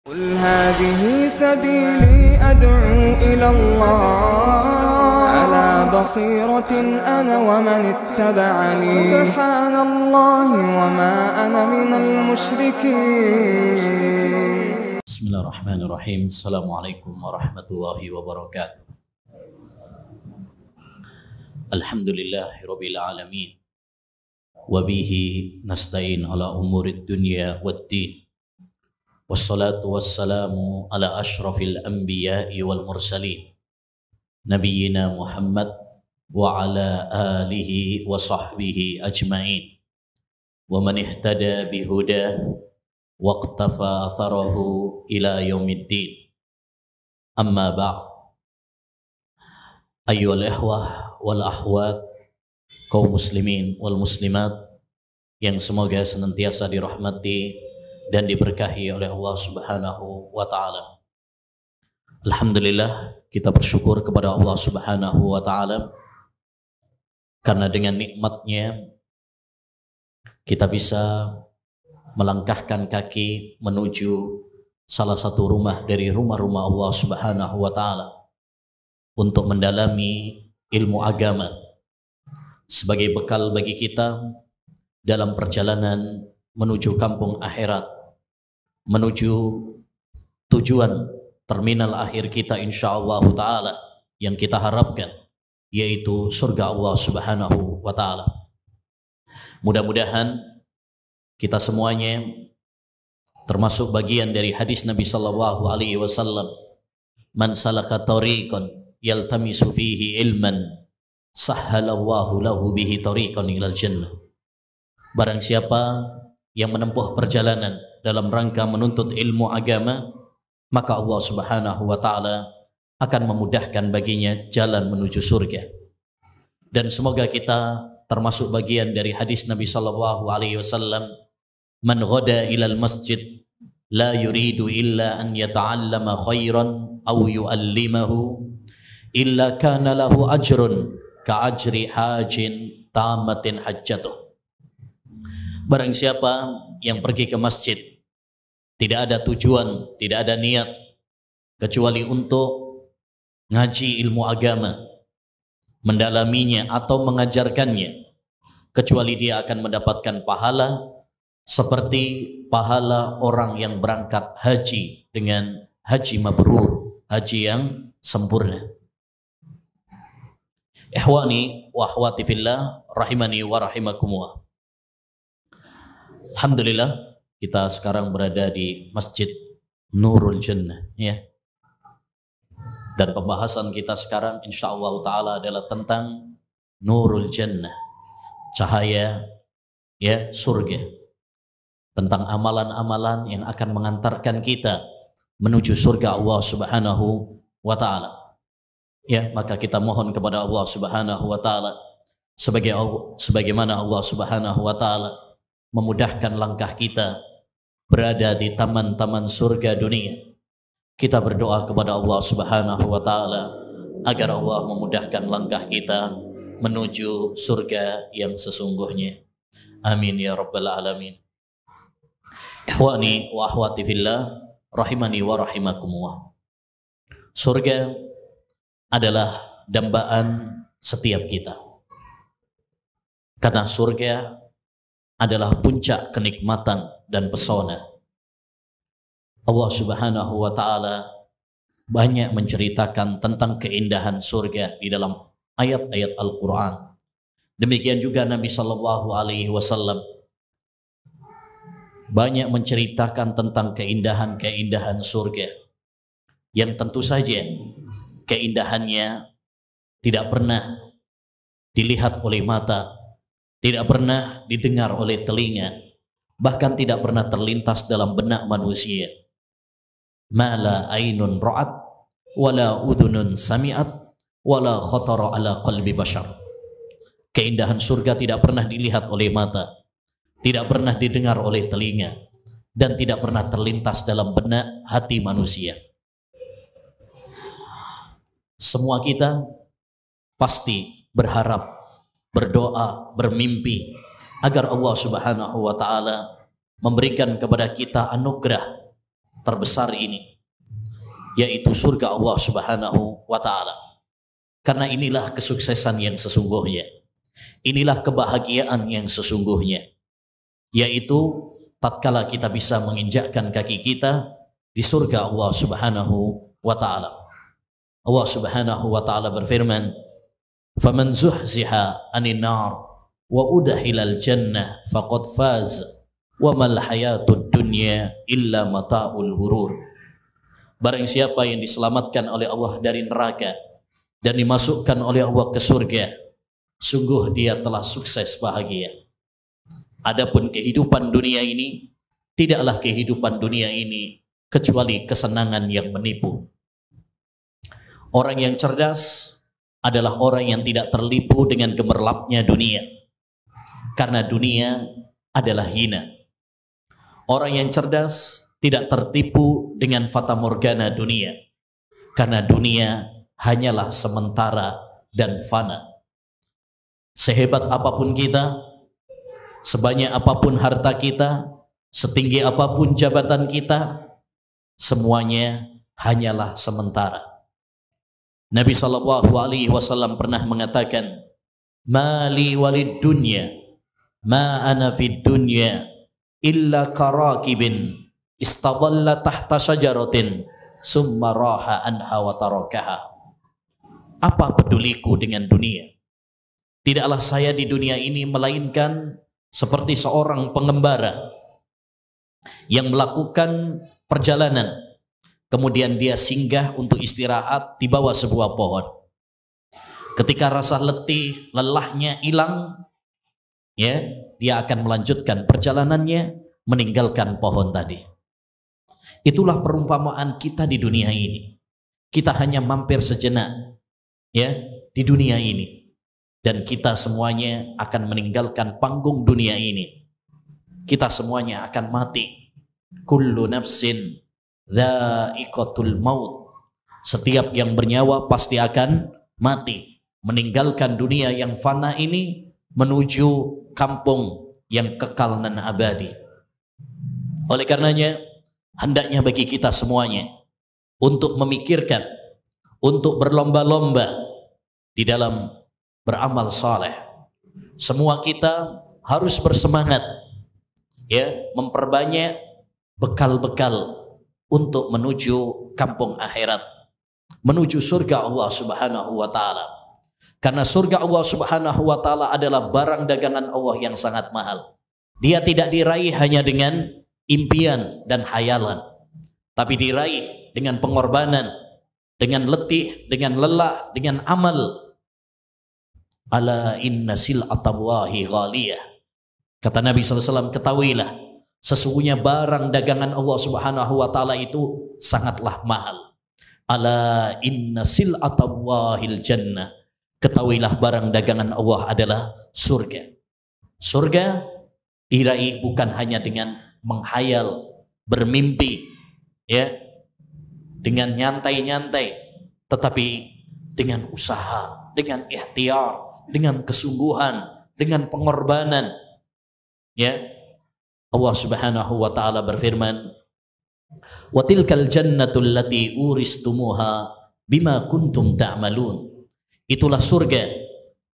قل هذه سبيلي أدعو إلى الله على بصيرة أنا ومن اتبعني سبحان الله وما أنا من المشركين. بسم الله الرحمن الرحيم. السلام عليكم ورحمة الله وبركاته. الحمد لله رب العالمين وبه نستعين على أمور الدنيا والدين والصلاة والسلام على أشرف الأنبياء والمرسلين نبينا محمد وعلى آله وصحبه أجمعين ومن اهتدى بهداه واقتفى أثره إلى يوم الدين. أما بعد، أيها الإخوة والأخوات, kaum muslimin wal muslimat yang semoga senantiasa dirahmati dan diberkahi oleh Allah Subhanahu wa taala. Alhamdulillah, kita bersyukur kepada Allah Subhanahu wa taala karena dengan nikmatnya kita bisa melangkahkan kaki menuju salah satu rumah dari rumah-rumah Allah Subhanahu wa taala untuk mendalami ilmu agama sebagai bekal bagi kita dalam perjalanan menuju kampung akhirat, menuju tujuan terminal akhir kita insyaallah ta'ala yang kita harapkan, yaitu surga Allah Subhanahu wa ta'ala. Mudah-mudahan kita semuanya termasuk bagian dari hadis Nabi sallallahu alaihi wasallam, man salaka tariqan yaltamisu fihi ilman sahhalallahu lahu bihi tariqan ilal jannah. Barang siapa yang menempuh perjalanan dalam rangka menuntut ilmu agama, maka Allah Subhanahu wa ta'ala akan memudahkan baginya jalan menuju surga. Dan semoga kita termasuk bagian dari hadis Nabi sallallahu alaihi wasallam, man ghada ilal masjid la yuridu illa an yata'allama khairan aw yu'allimahu illa kana lahu ajrun ka ajri hajin tamatin hajjatuh. Barang siapa yang pergi ke masjid tidak ada tujuan, tidak ada niat kecuali untuk ngaji ilmu agama, mendalaminya atau mengajarkannya, kecuali dia akan mendapatkan pahala seperti pahala orang yang berangkat haji dengan haji mabrur, haji yang sempurna. Ikhwani wa akhwati fillah, rahimani wa rahimakumullah. Alhamdulillah, kita sekarang berada di Masjid Nurul Jannah, ya. Dan pembahasan kita sekarang insyaallah ta'ala adalah tentang Nurul Jannah, cahaya, ya, surga. Tentang amalan-amalan yang akan mengantarkan kita menuju surga Allah Subhanahu wa ta'ala. Ya, maka kita mohon kepada Allah Subhanahu wa ta'ala sebagaimana Allah Subhanahu wa ta'ala memudahkan langkah kita berada di taman-taman surga dunia. Kita berdoa kepada Allah Subhanahu wa ta'ala agar Allah memudahkan langkah kita menuju surga yang sesungguhnya. Amin ya rabbal alamin. Ikhwani wa akhwati fillah, rahimani wa rahimakumullah. Surga adalah dambaan setiap kita, karena surga adalah puncak kenikmatan dan pesona. Allah Subhanahu wa ta'ala banyak menceritakan tentang keindahan surga di dalam ayat-ayat Al-Quran. Demikian juga Nabi sallallahu alaihi wasallam banyak menceritakan tentang keindahan-keindahan surga yang tentu saja keindahannya tidak pernah dilihat oleh mata, tidak pernah didengar oleh telinga, bahkan tidak pernah terlintas dalam benak manusia. Ma la ainun ra'at wala udhunun sami'at wala khatara ala qalbi bashar. Keindahan surga tidak pernah dilihat oleh mata, tidak pernah didengar oleh telinga, dan tidak pernah terlintas dalam benak hati manusia. Semua kita pasti berharap, berdoa, bermimpi agar Allah Subhanahu wa ta'ala memberikan kepada kita anugerah terbesar ini, yaitu surga Allah Subhanahu wa Ta'ala. Karena inilah kesuksesan yang sesungguhnya, inilah kebahagiaan yang sesungguhnya, yaitu tatkala kita bisa menginjakkan kaki kita di surga Allah Subhanahu wa Ta'ala. Allah Subhanahu wa Ta'ala berfirman, "Faman zuhziha 'anil nar wa udkhilal jannah faqad faz wa mal hayatud dunya illa mata'ul ghurur." Barang siapa yang diselamatkan oleh Allah dari neraka dan dimasukkan oleh Allah ke surga, sungguh dia telah sukses bahagia. Adapun kehidupan dunia ini, tidaklah kehidupan dunia ini kecuali kesenangan yang menipu. Orang yang cerdas adalah orang yang tidak terlipu dengan gemerlapnya dunia, karena dunia adalah hina. Orang yang cerdas tidak tertipu dengan fata morgana dunia, karena dunia hanyalah sementara dan fana. Sehebat apapun kita, sebanyak apapun harta kita, setinggi apapun jabatan kita, semuanya hanyalah sementara. Nabi SAW pernah mengatakan, "Mali walid dunya, ma ana fid dunya illa karakibin istadalla tahta syajaratin summa raha anha wa tarakaha." Apa peduliku dengan dunia? Tidaklah saya di dunia ini melainkan seperti seorang pengembara yang melakukan perjalanan, kemudian dia singgah untuk istirahat di bawah sebuah pohon. Ketika rasa letih, lelahnya hilang, ya, dia akan melanjutkan perjalanannya, meninggalkan pohon tadi. Itulah perumpamaan kita di dunia ini. Kita hanya mampir sejenak, ya, di dunia ini, dan kita semuanya akan meninggalkan panggung dunia ini. Kita semuanya akan mati. Kullu nafsin dha'iqatul maut. Setiap yang bernyawa pasti akan mati, meninggalkan dunia yang fana ini menuju kampung yang kekal dan abadi. Oleh karenanya, hendaknya bagi kita semuanya untuk memikirkan, untuk berlomba-lomba di dalam beramal saleh. Semua kita harus bersemangat, ya, memperbanyak bekal-bekal untuk menuju kampung akhirat, menuju surga Allah Subhanahu wa Ta'ala. Karena surga Allah Subhanahu wa Ta'ala adalah barang dagangan Allah yang sangat mahal. Dia tidak diraih hanya dengan impian dan khayalan, tapi diraih dengan pengorbanan, dengan letih, dengan lelah, dengan amal. Ala inna sil'atallahi ghaliyah. Kata Nabi SAW, ketahuilah, sesungguhnya barang dagangan Allah Subhanahu wa Ta'ala itu sangatlah mahal. Ala inna sil'atallahil jannah. Ketahuilah barang dagangan Allah adalah surga. Surga diraih bukan hanya dengan menghayal, bermimpi, ya, dengan nyantai-nyantai, tetapi dengan usaha, dengan ikhtiar, dengan kesungguhan, dengan pengorbanan. Ya, Allah Subhanahu wa Ta'ala berfirman, "Wa tilkal jannatul lati uristumuha bima kuntum ta'malun." Itulah surga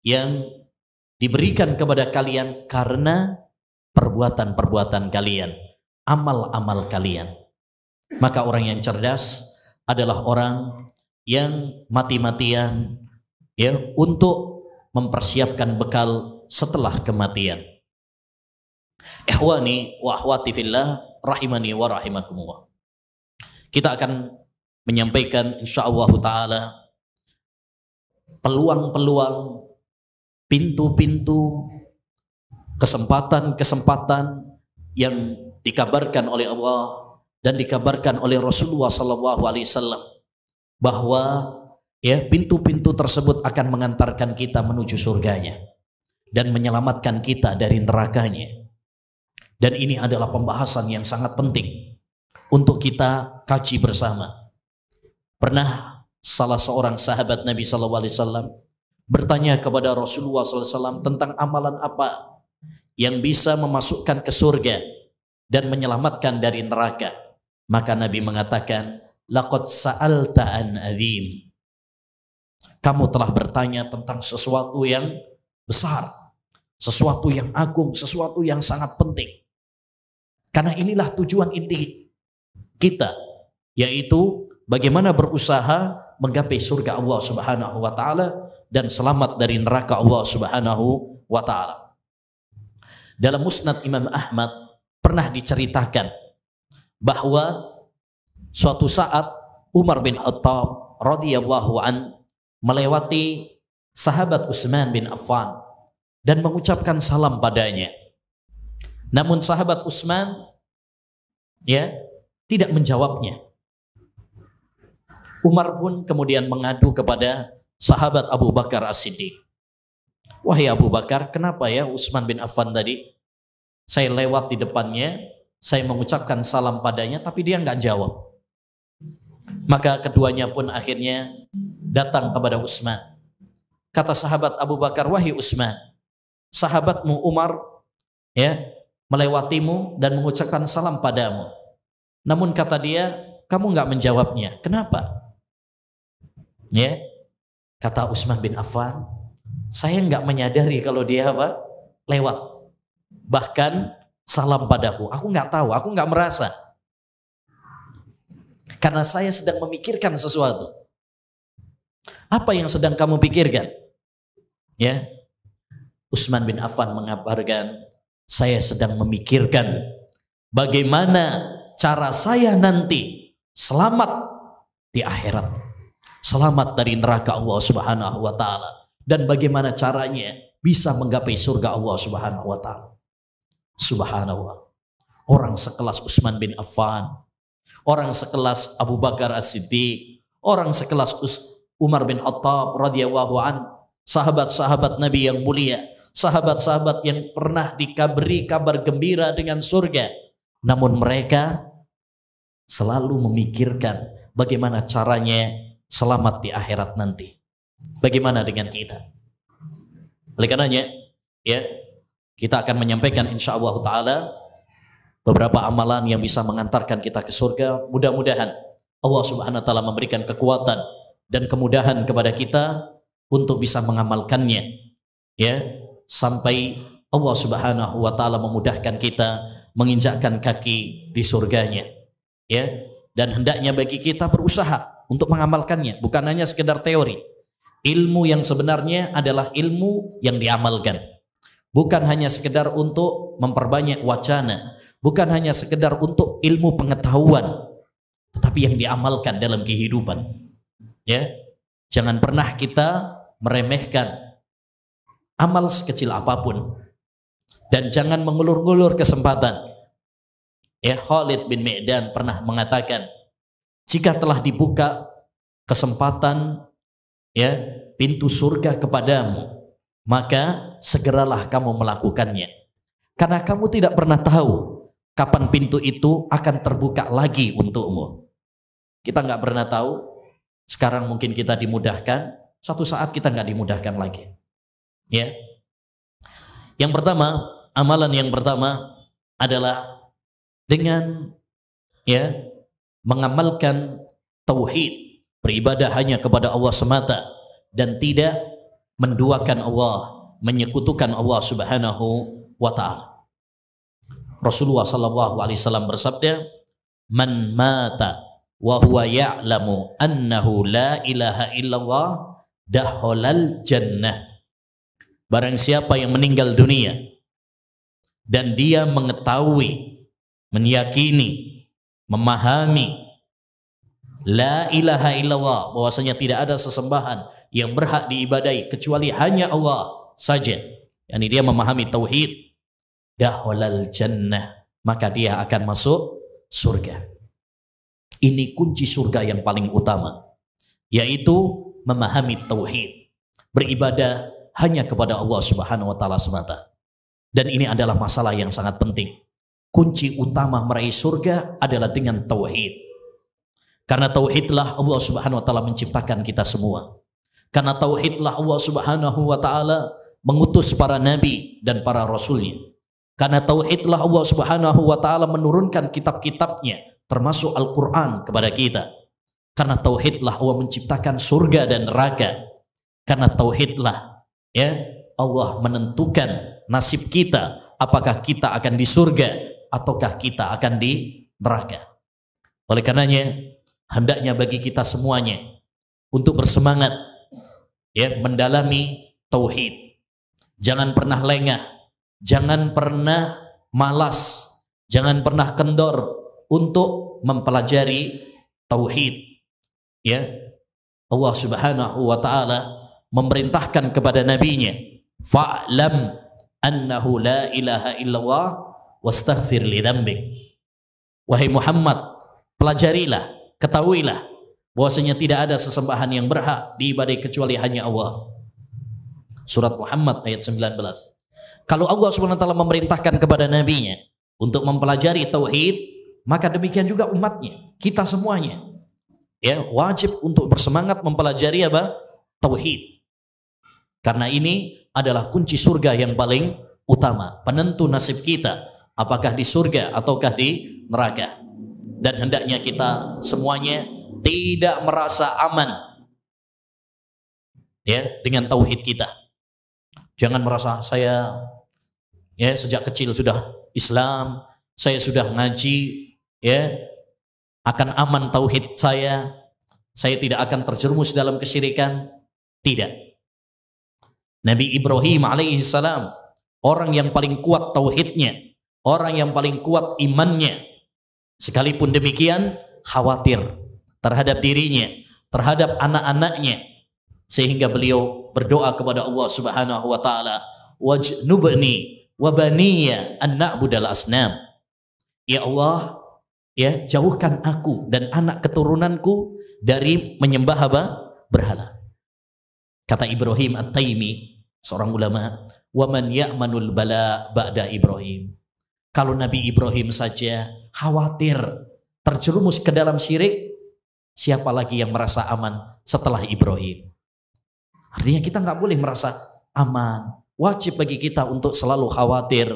yang diberikan kepada kalian karena perbuatan-perbuatan kalian, amal-amal kalian. Maka orang yang cerdas adalah orang yang mati-matian, ya, untuk mempersiapkan bekal setelah kematian. Ikhwani wa akhwati fillah, rahimani wa rahimakumullah. Kita akan menyampaikan insyaallah ta'ala peluang-peluang, pintu-pintu, kesempatan-kesempatan yang dikabarkan oleh Allah dan dikabarkan oleh Rasulullah SAW, bahwa, ya, pintu-pintu tersebut akan mengantarkan kita menuju surganya dan menyelamatkan kita dari nerakanya. Dan ini adalah pembahasan yang sangat penting untuk kita kaji bersama. Pernah salah seorang sahabat Nabi SAW bertanya kepada Rasulullah SAW tentang amalan apa yang bisa memasukkan ke surga dan menyelamatkan dari neraka. Maka Nabi mengatakan, laqad sa'alta an adzim. Kamu telah bertanya tentang sesuatu yang besar, sesuatu yang agung, sesuatu yang sangat penting. Karena inilah tujuan inti kita, yaitu bagaimana berusaha menggapai surga Allah Subhanahu wa taala dan selamat dari neraka Allah Subhanahu wa taala. Dalam Musnad Imam Ahmad pernah diceritakan bahwa suatu saat Umar bin Khattab radhiyallahu an melewati sahabat Utsman bin Affan dan mengucapkan salam padanya. Namun sahabat Utsman tidak menjawabnya. Umar pun kemudian mengadu kepada sahabat Abu Bakar As-Siddiq. Wahai Abu Bakar, kenapa ya Utsman bin Affan tadi saya lewat di depannya, saya mengucapkan salam padanya tapi dia nggak jawab. Maka keduanya pun akhirnya datang kepada Utsman. Kata sahabat Abu Bakar, wahai Utsman, sahabatmu Umar melewatimu dan mengucapkan salam padamu. Namun kata dia, kamu nggak menjawabnya. Kenapa? Kata Utsman bin Affan, saya nggak menyadari kalau dia lewat. Bahkan salam padaku, aku nggak tahu, aku nggak merasa. Karena saya sedang memikirkan sesuatu. Apa yang sedang kamu pikirkan? Utsman bin Affan mengabarkan, saya sedang memikirkan bagaimana cara saya nanti selamat di akhirat, selamat dari neraka Allah Subhanahu wa taala, dan bagaimana caranya bisa menggapai surga Allah Subhanahu wa taala. Subhanallah. Orang sekelas Utsman bin Affan, orang sekelas Abu Bakar As-Siddiq, orang sekelas Umar bin Khattab radhiyallahu an, sahabat-sahabat Nabi yang mulia, sahabat-sahabat yang pernah dikabari kabar gembira dengan surga. Namun mereka selalu memikirkan bagaimana caranya selamat di akhirat nanti. Bagaimana dengan kita? Oleh karenanya, kita akan menyampaikan insyaallah ta'ala beberapa amalan yang bisa mengantarkan kita ke surga. Mudah-mudahan Allah Subhanahu wa ta'ala memberikan kekuatan dan kemudahan kepada kita untuk bisa mengamalkannya, sampai Allah Subhanahu wa ta'ala memudahkan kita menginjakkan kaki di surganya. Dan hendaknya bagi kita berusaha untuk mengamalkannya, bukan hanya sekedar teori. Ilmu yang sebenarnya adalah ilmu yang diamalkan, bukan hanya sekedar untuk memperbanyak wacana, bukan hanya sekedar untuk ilmu pengetahuan, tetapi yang diamalkan dalam kehidupan. Jangan pernah kita meremehkan amal sekecil apapun, dan jangan mengulur-ngulur kesempatan. Khalid bin Mi'dan pernah mengatakan, jika telah dibuka kesempatan pintu surga kepadamu, maka segeralah kamu melakukannya, karena kamu tidak pernah tahu kapan pintu itu akan terbuka lagi untukmu. Kita nggak pernah tahu. Sekarang mungkin kita dimudahkan, suatu saat kita nggak dimudahkan lagi. Yang pertama, amalan yang pertama adalah dengan mengamalkan tauhid, beribadah hanya kepada Allah semata dan tidak menduakan Allah, menyekutukan Allah Subhanahu wa ta'ala. Rasulullah sallallahu alaihi wasallam bersabda, "Man mata wa huwa ya'lamu annahu la ilaha illallah dakhalal jannah." Barang siapa yang meninggal dunia dan dia mengetahui, meyakini, memahami la ilaha illallah, bahwasanya tidak ada sesembahan yang berhak diibadahi kecuali hanya Allah saja, yakni dia memahami tauhid, dakhalal jannah, maka dia akan masuk surga. Ini kunci surga yang paling utama, yaitu memahami tauhid, beribadah hanya kepada Allah Subhanahu wa ta'ala semata. Dan ini adalah masalah yang sangat penting. Kunci utama meraih surga adalah dengan tauhid. Karena tauhidlah Allah Subhanahu wa ta'ala menciptakan kita semua. Karena tauhidlah Allah Subhanahu wa ta'ala mengutus para nabi dan para rasulnya. Karena tauhidlah Allah Subhanahu wa ta'ala menurunkan kitab-kitabnya termasuk Al-Quran kepada kita. Karena tauhidlah Allah menciptakan surga dan neraka. Karena tauhidlah ya Allah menentukan nasib kita, apakah kita akan di surga ataukah kita akan di neraka. Oleh karenanya hendaknya bagi kita semuanya untuk bersemangat ya mendalami tauhid. Jangan pernah lengah, jangan pernah malas, jangan pernah kendor untuk mempelajari tauhid. Ya, Allah Subhanahu wa taala memerintahkan kepada nabinya, fa'lam annahu la ilaha illallah wastaghfir li dzambik. Wahai Muhammad, pelajarilah, ketahuilah bahwasanya tidak ada sesembahan yang berhak diibadahi kecuali hanya Allah. Surat Muhammad ayat 19. Kalau Allah Subhanahu wa taala memerintahkan kepada nabinya untuk mempelajari tauhid, maka demikian juga umatnya, kita semuanya ya wajib untuk bersemangat mempelajari apa? Tauhid. Karena ini adalah kunci surga yang paling utama, penentu nasib kita, apakah di surga ataukah di neraka. Dan hendaknya kita semuanya tidak merasa aman ya dengan tauhid kita. Jangan merasa saya ya sejak kecil sudah Islam, saya sudah ngaji ya, akan aman tauhid saya tidak akan terjerumus dalam kesyirikan. Tidak. Nabi Ibrahim alaihissalam, orang yang paling kuat tauhidnya, orang yang paling kuat imannya, sekalipun demikian khawatir terhadap dirinya, terhadap anak-anaknya, sehingga beliau berdoa kepada Allah Subhanahu wa taala, wajnubni wa baniya an na'budal asnam. Ya Allah, ya jauhkan aku dan anak keturunanku dari menyembah apa? Berhala. Kata Ibrahim At-Taimi, seorang ulama, wa man ya'manul bala ba'da Ibrahim. Kalau Nabi Ibrahim saja khawatir terjerumus ke dalam syirik, siapa lagi yang merasa aman setelah Ibrahim? Artinya kita nggak boleh merasa aman. Wajib bagi kita untuk selalu khawatir.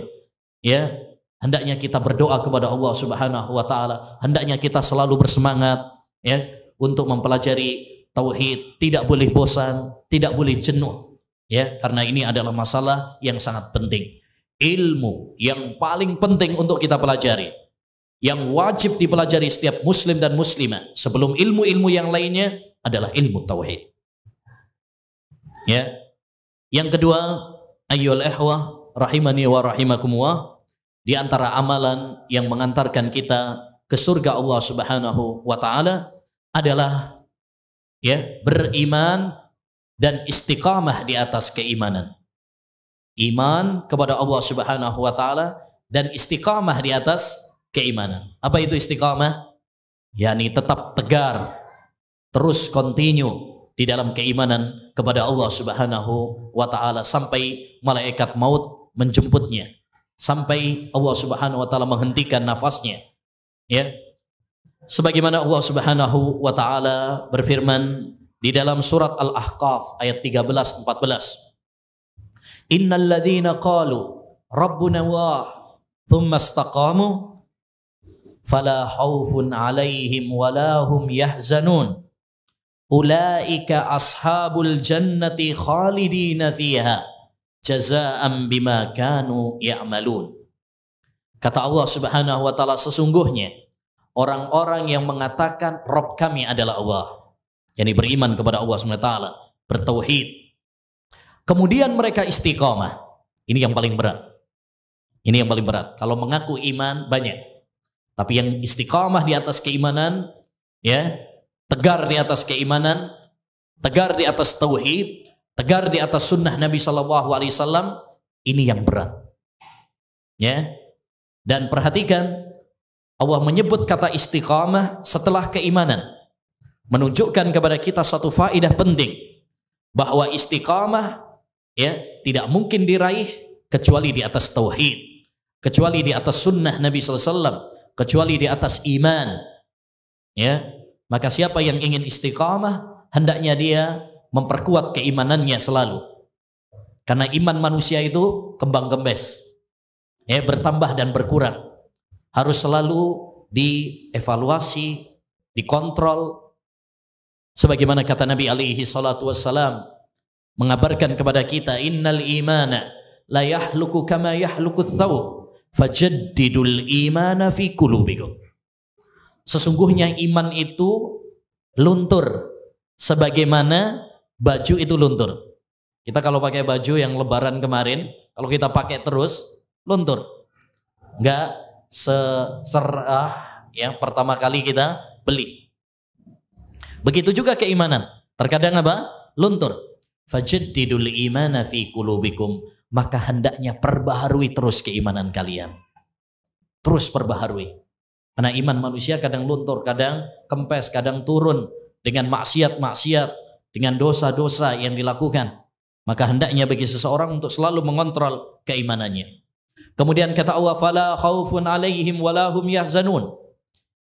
Ya, hendaknya kita berdoa kepada Allah Subhanahu wa taala. Hendaknya kita selalu bersemangat ya untuk mempelajari tauhid, tidak boleh bosan, tidak boleh jenuh. Ya, karena ini adalah masalah yang sangat penting. Ilmu yang paling penting untuk kita pelajari, yang wajib dipelajari setiap muslim dan muslimah sebelum ilmu-ilmu yang lainnya adalah ilmu tauhid. Ya. Yang kedua, ayyuhal ikhwah rahimani wa rahimakumullah, di antara amalan yang mengantarkan kita ke surga Allah Subhanahu wa taala adalah ya beriman dan istiqamah di atas keimanan. Iman kepada Allah Subhanahu wa taala dan istiqamah di atas keimanan. Apa itu istiqamah? yakni tetap tegar, terus continue di dalam keimanan kepada Allah Subhanahu wa taala sampai malaikat maut menjemputnya, sampai Allah Subhanahu wa taala menghentikan nafasnya. Ya. Sebagaimana Allah Subhanahu wa taala berfirman di dalam surat Al-Ahqaf ayat 13-14. Innal ladzina qalu rabbuna Allah thumma istaqamu fala khaufun 'alaihim wala hum yahzanun. Ulaika ashabul jannati khalidina fiha jazaa'an bima kanu ya'malun. Kata Allah Subhanahu wa taala, sesungguhnya orang-orang yang mengatakan Rabb kami adalah Allah, yakni beriman kepada Allah Subhanahu wa taala, bertauhid, kemudian mereka istiqamah. Ini yang paling berat. Ini yang paling berat. Kalau mengaku iman banyak, tapi yang istiqamah di atas keimanan, ya, tegar di atas keimanan, tegar di atas tauhid, tegar di atas sunnah Nabi SAW, ini yang berat. Ya. Dan perhatikan, Allah menyebut kata istiqamah setelah keimanan, menunjukkan kepada kita satu faedah penting, bahwa istiqamah ya tidak mungkin diraih kecuali di atas tauhid, kecuali di atas sunnah Nabi SAW, kecuali di atas iman. Ya, maka siapa yang ingin istiqamah, hendaknya dia memperkuat keimanannya selalu, karena iman manusia itu kembang kembes, ya, bertambah dan berkurang. Harus selalu dievaluasi, dikontrol. Sebagaimana kata Nabi alaihi salatu wassalam mengabarkan kepada kita, innal imana la yahluku kama yahluku thawb fajaddidul imana fi qulubikum. Sesungguhnya iman itu luntur sebagaimana baju itu luntur. Kita kalau pakai baju yang lebaran kemarin, kalau kita pakai terus luntur. Enggak secerah yang pertama kali kita beli. Begitu juga keimanan. Terkadang apa? Luntur. Fajaddidul imana fi qulubikum. Maka hendaknya perbaharui terus keimanan kalian. Terus perbaharui. Karena iman manusia kadang luntur, kadang kempes, kadang turun dengan maksiat-maksiat, dengan dosa-dosa yang dilakukan. Maka hendaknya bagi seseorang untuk selalu mengontrol keimanannya. Kemudian kata Allah, fala khaufun alaihim walahum yahzanun.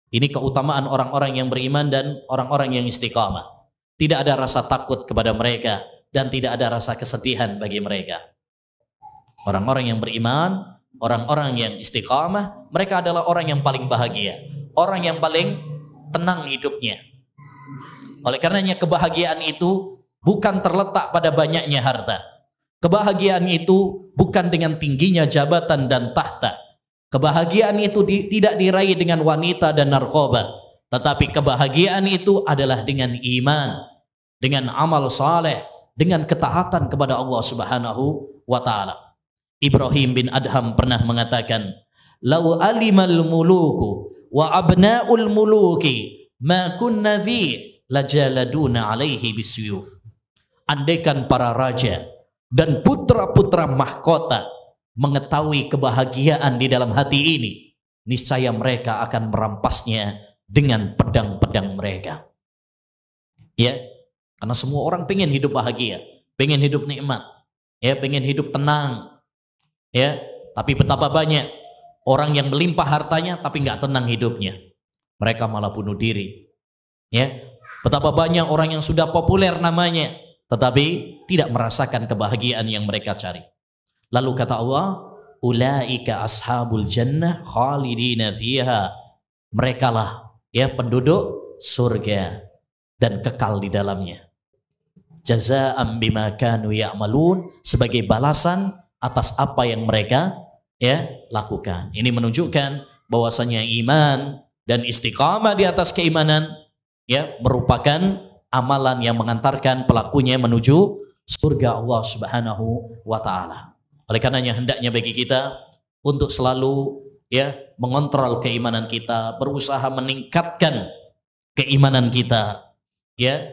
Ini keutamaan orang-orang yang beriman dan orang-orang yang istiqamah. Tidak ada rasa takut kepada mereka dan tidak ada rasa kesedihan bagi mereka. Orang-orang yang beriman, orang-orang yang istiqamah, mereka adalah orang yang paling bahagia, orang yang paling tenang hidupnya. Oleh karenanya kebahagiaan itu bukan terletak pada banyaknya harta. Kebahagiaan itu bukan dengan tingginya jabatan dan tahta. Kebahagiaan itu tidak diraih dengan wanita dan narkoba, tetapi kebahagiaan itu adalah dengan iman, dengan amal saleh, dengan ketaatan kepada Allah Subhanahu wa taala. Ibrahim bin Adham pernah mengatakan, "Lau alimal muluku wa abnaul muluki ma kunna fi lajaladuna alaihi bisyuf." Andaikan para raja dan putra-putra mahkota mengetahui kebahagiaan di dalam hati ini, niscaya mereka akan merampasnya dengan pedang-pedang mereka. Ya, karena semua orang pengen hidup bahagia, pengen hidup nikmat, ya, pengen hidup tenang, ya. Tapi betapa banyak orang yang melimpah hartanya tapi nggak tenang hidupnya, mereka malah bunuh diri. Ya, betapa banyak orang yang sudah populer namanya, tetapi tidak merasakan kebahagiaan yang mereka cari. Lalu kata Allah, ulaika ashabul jannah khalidina fiha. Merekalah ya penduduk surga dan kekal di dalamnya. Jazaa'an bima kanu ya'malun, sebagai balasan atas apa yang mereka ya lakukan. Ini menunjukkan bahwasanya iman dan istiqamah di atas keimanan ya merupakan amalan yang mengantarkan pelakunya menuju surga Allah Subhanahu wa taala. Oleh karenanya hendaknya bagi kita untuk selalu ya mengontrol keimanan kita, berusaha meningkatkan keimanan kita. Ya,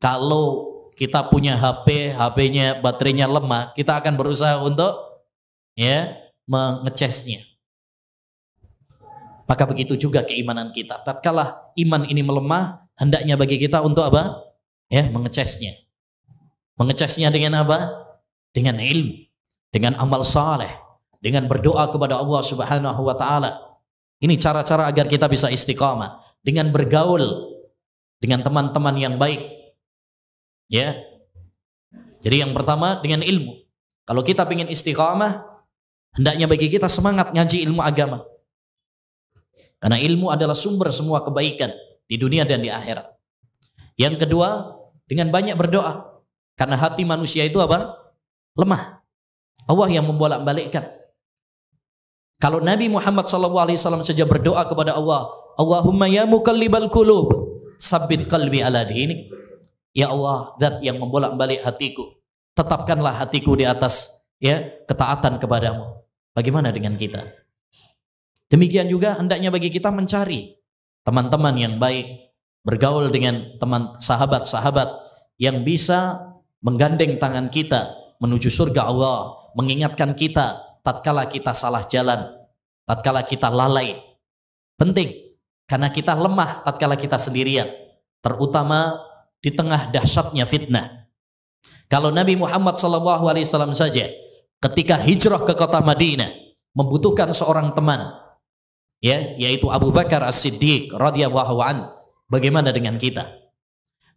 kalau kita punya HP-nya baterainya lemah, kita akan berusaha untuk ya mengecasnya. Maka begitu juga keimanan kita. Tatkala iman ini melemah, hendaknya bagi kita untuk apa? Ya, mengecasnya. Mengecasnya dengan apa? Dengan ilmu, dengan amal saleh, dengan berdoa kepada Allah Subhanahu wa taala. Ini cara-cara agar kita bisa istiqamah, dengan bergaul dengan teman-teman yang baik. Ya. Jadi yang pertama dengan ilmu. Kalau kita ingin istiqamah, hendaknya bagi kita semangat ngaji ilmu agama. Karena ilmu adalah sumber semua kebaikan di dunia dan di akhirat. Yang kedua, dengan banyak berdoa. Karena hati manusia itu apa? Lemah. Allah yang membolak-balikkan. Kalau Nabi Muhammad SAW saja berdoa kepada Allah, Allahumma ya muqallibal qulub, sabbit qalbi ala dinik. Ya Allah, zat yang membolak-balik hatiku, tetapkanlah hatiku di atas ya ketaatan kepadamu. Bagaimana dengan kita? Demikian juga hendaknya bagi kita mencari teman-teman yang baik, bergaul dengan teman sahabat-sahabat yang bisa menggandeng tangan kita menuju surga Allah, mengingatkan kita tatkala kita salah jalan, tatkala kita lalai. Penting, karena kita lemah tatkala kita sendirian, terutama di tengah dahsyatnya fitnah. Kalau Nabi Muhammad SAW saja ketika hijrah ke kota Madinah membutuhkan seorang teman, ya, yaitu Abu Bakar As-Siddiq radhiyallahu an. Bagaimana dengan kita?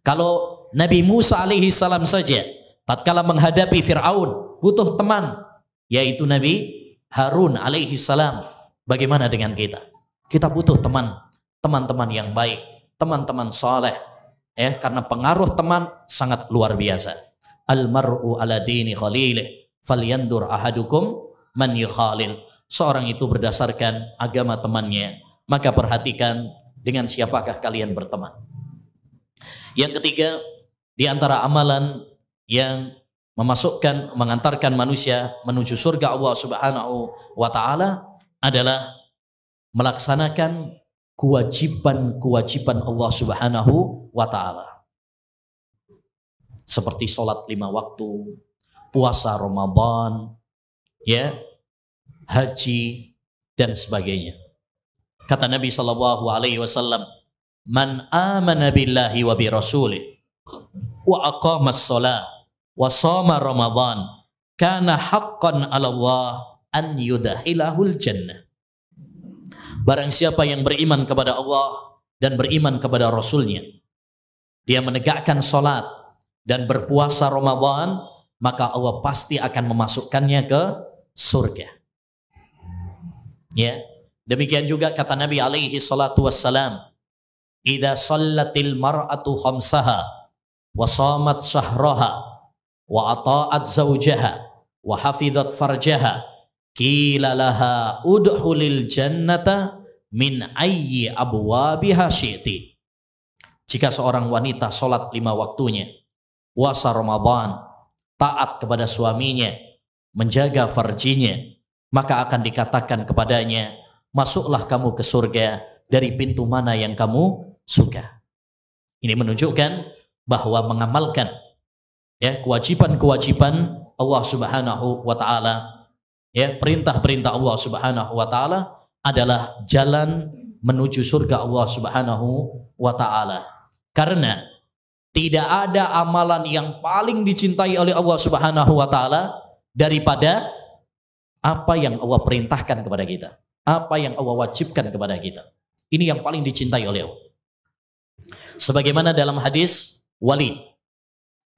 Kalau Nabi Musa alaihi salam saja tatkala menghadapi Fir'aun butuh teman, yaitu Nabi Harun alaihi salam. Bagaimana dengan kita? Kita butuh teman-teman yang baik, teman-teman saleh, ya, karena pengaruh teman sangat luar biasa. Al-mar'u ala dini khalilih, falyandur ahadukum man yukhalil. Seorang itu berdasarkan agama temannya, maka perhatikan dengan siapakah kalian berteman. Yang ketiga, di antara amalan yang mengantarkan manusia menuju surga Allah Subhanahu wa taala adalah melaksanakan kewajiban-kewajiban Allah Subhanahu wa taala. Seperti sholat 5 waktu, puasa Ramadan, ya, haji dan sebagainya. Kata Nabi sallallahu alaihi wasallam, "Man amana billahi wa bi rasulih wa aqamas shalah wa shoma Ramadan, kana haqqan 'ala Allah an yudkhilahul jannah." Barang siapa yang beriman kepada Allah dan beriman kepada Rasulnya, dia menegakkan salat dan berpuasa Ramadan, maka Allah pasti akan memasukkannya ke surga. Ya, demikian juga kata Nabi alaihi salatu wassalam, "Idza shallatil mar'atu khamsaha wa shamat shahraha wa ata'at zawjaha wa hafizat farjaha, qila laha udkhulil jannata min ayyi abwabiha syi'ti." Jika seorang wanita sholat 5 waktunya, puasa Ramadan, taat kepada suaminya, menjaga farjinya, maka akan dikatakan kepadanya, masuklah kamu ke surga dari pintu mana yang kamu suka. Ini menunjukkan bahwa mengamalkan, ya, kewajiban-kewajiban Allah Subhanahu wa taala, ya, perintah-perintah Allah Subhanahu wa taala adalah jalan menuju surga Allah Subhanahu wa taala. Karena tidak ada amalan yang paling dicintai oleh Allah Subhanahu wa taala daripada apa yang Allah perintahkan kepada kita, apa yang Allah wajibkan kepada kita. Ini yang paling dicintai oleh Allah. Sebagaimana dalam hadis wali,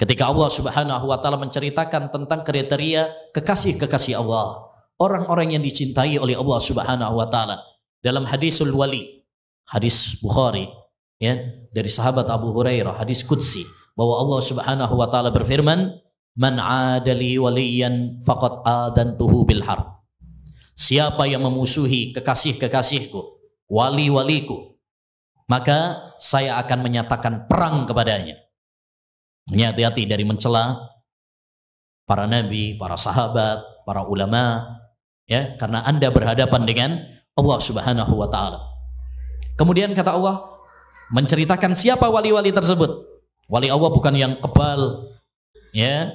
ketika Allah Subhanahu wa taala menceritakan tentang kriteria kekasih-kekasih Allah, orang-orang yang dicintai oleh Allah Subhanahu wa taala. Dalam hadisul wali, hadis Bukhari, ya, dari sahabat Abu Hurairah, hadis qudsi, bahwa Allah Subhanahu wa taala berfirman, "Man 'adali waliyan faqad adantuhu bil harb." Siapa yang memusuhi kekasih-kekasihku, wali-waliku, maka saya akan menyatakan perang kepadanya. Hati-hati dari mencela para nabi, para sahabat, para ulama, ya, karena Anda berhadapan dengan Allah Subhanahu wa taala. Kemudian kata Allah menceritakan siapa wali-wali tersebut. Wali Allah bukan yang kebal, ya,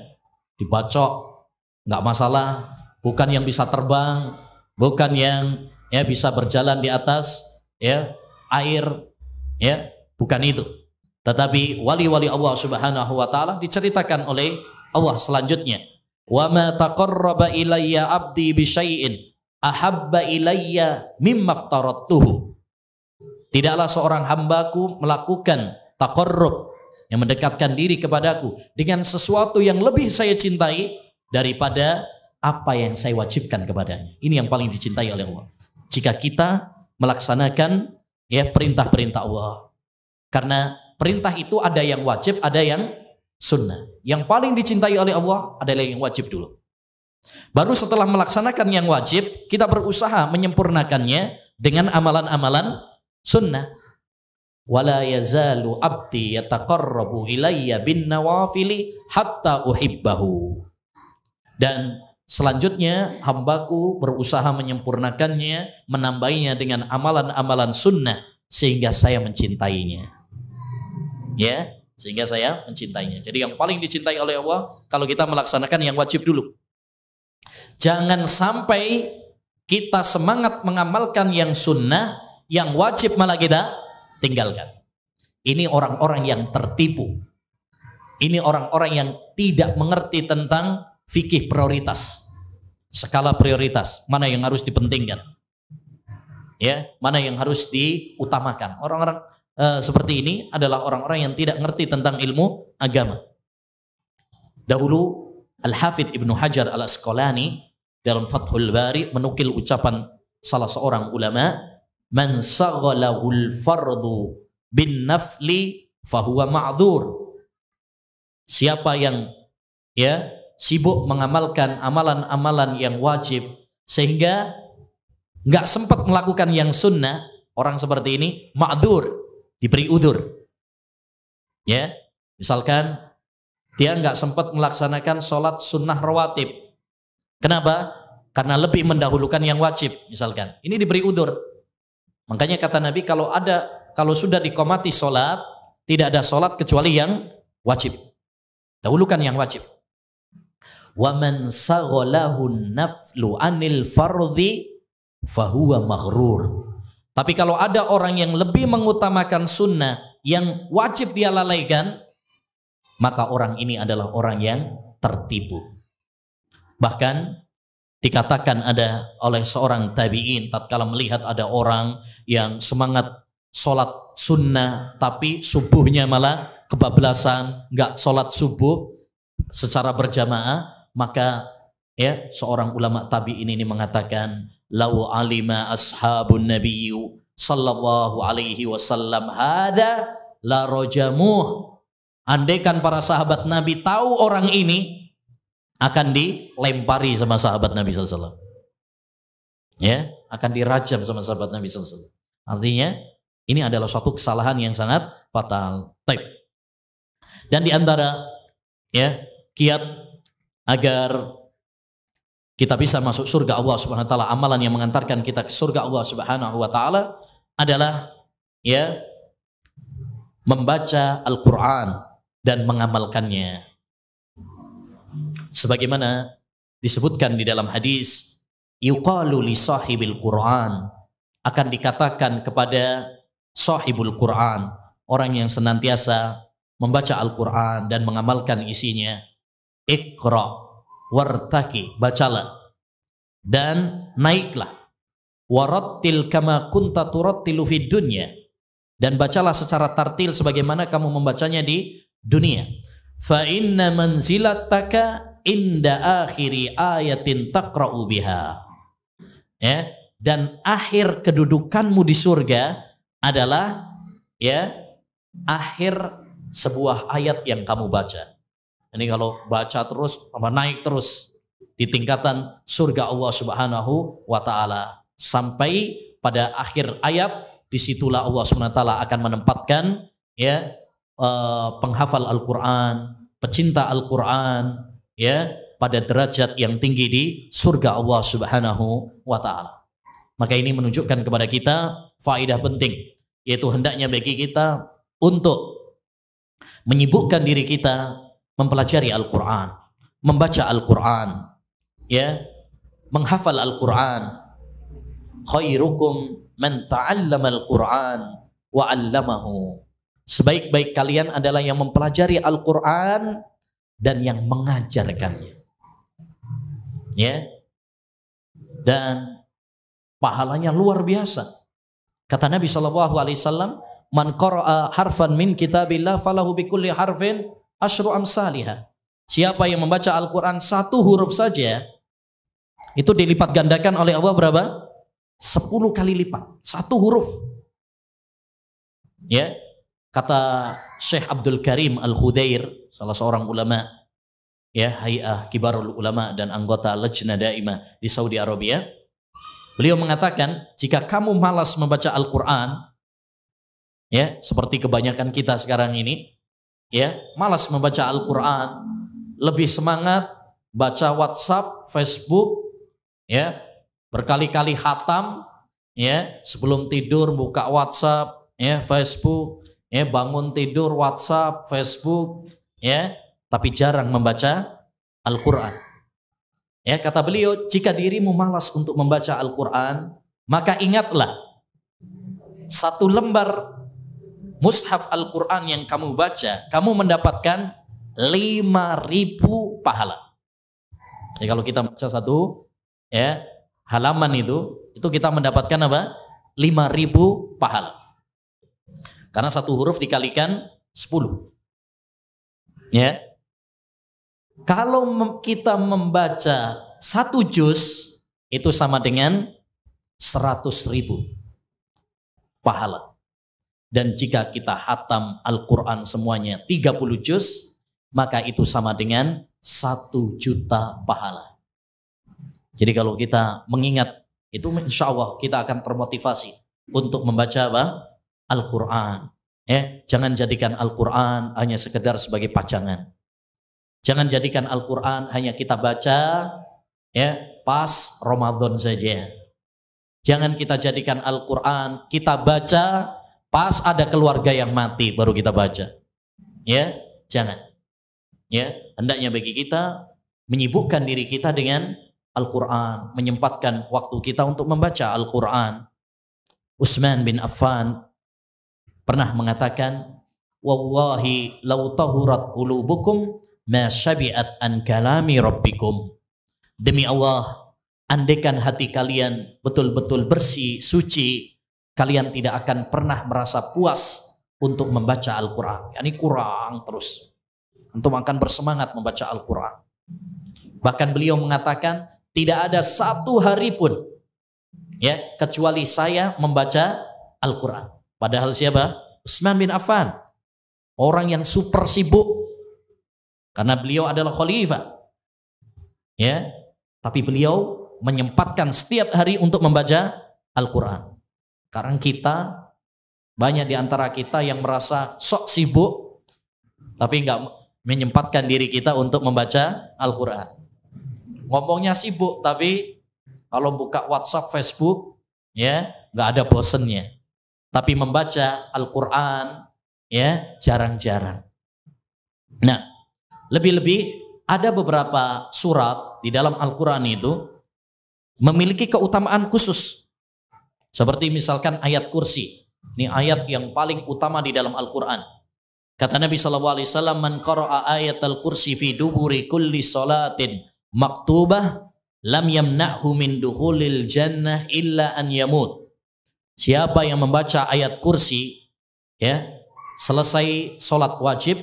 dibacok nggak masalah, bukan yang bisa terbang, bukan yang, ya, bisa berjalan di atas, ya, air, ya, bukan itu. Tetapi wali-wali Allah Subhanahu wa taala diceritakan oleh Allah selanjutnya, "Wa ma taqarraba ilayya 'abdi bi syai'in ahabba ilayya mimma aftaradtuhu." Tidaklah seorang hambaku melakukan taqarrub, yang mendekatkan diri kepadaku dengan sesuatu yang lebih saya cintai daripada apa yang saya wajibkan kepadanya. Ini yang paling dicintai oleh Allah. Jika kita melaksanakan, ya, perintah-perintah Allah. Karena perintah itu ada yang wajib, ada yang sunnah. Yang paling dicintai oleh Allah adalah yang wajib dulu. Baru setelah melaksanakan yang wajib, kita berusaha menyempurnakannya dengan amalan-amalan sunnah. Wala yazalu abdi yataqarrabu ilayya bin nawafili hatta uhibbahu. Dan selanjutnya hambaku berusaha menyempurnakannya, menambahinya dengan amalan-amalan sunnah sehingga saya mencintainya. Ya, sehingga saya mencintainya. Jadi yang paling dicintai oleh Allah kalau kita melaksanakan yang wajib dulu. Jangan sampai kita semangat mengamalkan yang sunnah, yang wajib malah kita tinggalkan. Ini orang-orang yang tertipu. Ini orang-orang yang tidak mengerti tentang fikih prioritas, skala prioritas, mana yang harus dipentingkan, ya, mana yang harus diutamakan. Orang-orang seperti ini adalah orang-orang yang tidak mengerti tentang ilmu agama. Dahulu Al-Hafidh Ibnu Hajar Al-Asqalani dalam Fathul Bari menukil ucapan salah seorang ulama man saghalahul fardu bin nafli fahuwa ma'dzur. Siapa yang sibuk mengamalkan amalan-amalan yang wajib sehingga nggak sempat melakukan yang sunnah, orang seperti ini ma'dzur, diberi udzur. Ya, misalkan dia nggak sempat melaksanakan sholat sunnah rawatib. Kenapa? Karena lebih mendahulukan yang wajib, misalkan. Ini diberi udzur. Makanya kata Nabi, kalau sudah diqomati sholat, tidak ada sholat kecuali yang wajib. Dahulukan yang wajib. Wa man saghalahun naflu anil fardhi fahuwa maghrur. Tapi kalau ada orang yang lebih mengutamakan sunnah yang wajib dia lalaikan, maka orang ini adalah orang yang tertipu. Bahkan dikatakan ada oleh seorang tabi'in tatkala melihat ada orang yang semangat sholat sunnah tapi subuhnya malah kebablasan, nggak sholat subuh secara berjamaah, maka seorang ulama tabi'in ini mengatakan, lau alima ashabun nabiyyu sallallahu alaihi wasallam hadza la rajamuh. Andaikan para sahabat Nabi tahu orang ini, akan dilempari sama sahabat Nabi SAW. Akan dirajam sama sahabat Nabi SAW. Artinya ini adalah suatu kesalahan yang sangat fatal. Dan di antara kiat agar kita bisa masuk surga Allah Subhanahu wa taala, amalan yang mengantarkan kita ke surga Allah Subhanahu wa taala adalah membaca Al-Qur'an dan mengamalkannya. Sebagaimana disebutkan di dalam hadis, yuqalu li sahibil Qur'an, akan dikatakan kepada sahibul Qur'an, orang yang senantiasa membaca Al-Quran dan mengamalkan isinya, iqra wartaki, bacalah dan naiklah, warattil kama kunta turattilu fid dunya, dan bacalah secara tartil sebagaimana kamu membacanya di dunia. Fa inna manzilataka inda akhiri ayatin taqra'u biha. Dan akhir kedudukanmu di surga adalah akhir sebuah ayat yang kamu baca. Ini kalau baca terus, naik terus di tingkatan surga Allah Subhanahu wa taala sampai pada akhir ayat, disitulah Allah Subhanahu wa taala akan menempatkan penghafal Al-Qur'an, pecinta Al-Qur'an pada derajat yang tinggi di surga Allah Subhanahu wa taala. Maka ini menunjukkan kepada kita faedah penting, yaitu hendaknya bagi kita untuk menyibukkan diri kita mempelajari Al-Quran, membaca Al-Quran, menghafal Al-Quran. Khairukum man ta'allama Al-Quran wa 'allamahu. Sebaik-baik kalian adalah yang mempelajari Al-Quran dan yang mengajarkannya. Dan pahalanya luar biasa. Kata Nabi SAW, man qara'a harfan min kitabillah falahu bikulli harfin asyru amsalihah. Siapa yang membaca Al-Quran satu huruf saja, itu dilipat gandakan oleh Allah berapa? 10 kali lipat. Satu huruf. Kata Syekh Abdul Karim Al-Khudair, salah seorang ulama, Hay'ah Kibarul Ulama dan anggota Lajnah Daimah di Saudi Arabia. Beliau mengatakan, jika kamu malas membaca Al-Quran, seperti kebanyakan kita sekarang ini, malas membaca Al-Quran, lebih semangat baca WhatsApp, Facebook, berkali-kali khatam, sebelum tidur buka WhatsApp, Facebook, bangun tidur WhatsApp, Facebook, tapi jarang membaca Al-Quran. Kata beliau, jika dirimu malas untuk membaca Al-Quran, maka ingatlah, satu lembar mushaf Al-Quran yang kamu baca, kamu mendapatkan 5.000 pahala. Jadi kalau kita baca satu halaman itu kita mendapatkan apa? 5.000 pahala. Karena satu huruf dikalikan 10. Kalau kita membaca satu juz, itu sama dengan 100.000. pahala. Dan jika kita hatam Al-Quran semuanya 30 juz, maka itu sama dengan 1 juta pahala. Jadi kalau kita mengingat itu, insya Allah kita akan termotivasi untuk membaca apa? Al-Quran. Jangan jadikan Al-Quran hanya sekedar sebagai pajangan. Jangan jadikan Al-Quran hanya kita baca pas Ramadan saja. Jangan kita jadikan Al-Quran kita baca pas ada keluarga yang mati baru kita baca. Jangan. Hendaknya bagi kita menyibukkan diri kita dengan Al-Quran, menyempatkan waktu kita untuk membaca Al-Quran. Utsman bin Affan pernah mengatakan, wallahi law tahurat qulubukum ma syabi'at an kalami rabbikum. Demi Allah, andaikan hati kalian betul-betul bersih, suci, kalian tidak akan pernah merasa puas untuk membaca Al-Quran. Yani kurang terus. Antum akan bersemangat membaca Al-Quran. Bahkan beliau mengatakan, tidak ada 1 hari pun kecuali saya membaca Al-Quran. Padahal siapa? Utsman bin Affan. Orang yang super sibuk. Karena beliau adalah khalifah. Tapi beliau menyempatkan setiap hari untuk membaca Al-Quran. Sekarang kita, banyak di antara kita yang merasa sok sibuk, tapi nggak menyempatkan diri kita untuk membaca Al-Quran. Ngomongnya sibuk, tapi kalau buka WhatsApp, Facebook, nggak ada bosennya. Tapi membaca Al-Quran, jarang-jarang. Nah, lebih-lebih ada beberapa surat di dalam Al-Quran itu memiliki keutamaan khusus. Seperti misalkan ayat kursi. Ini ayat yang paling utama di dalam Al-Quran. Kata Nabi SAW, man qara'a ayat al-kursi fi duburi kulli salatin maktubah lam yamna'hu min dukhulil jannah illa an yamut. Siapa yang membaca ayat kursi selesai sholat wajib,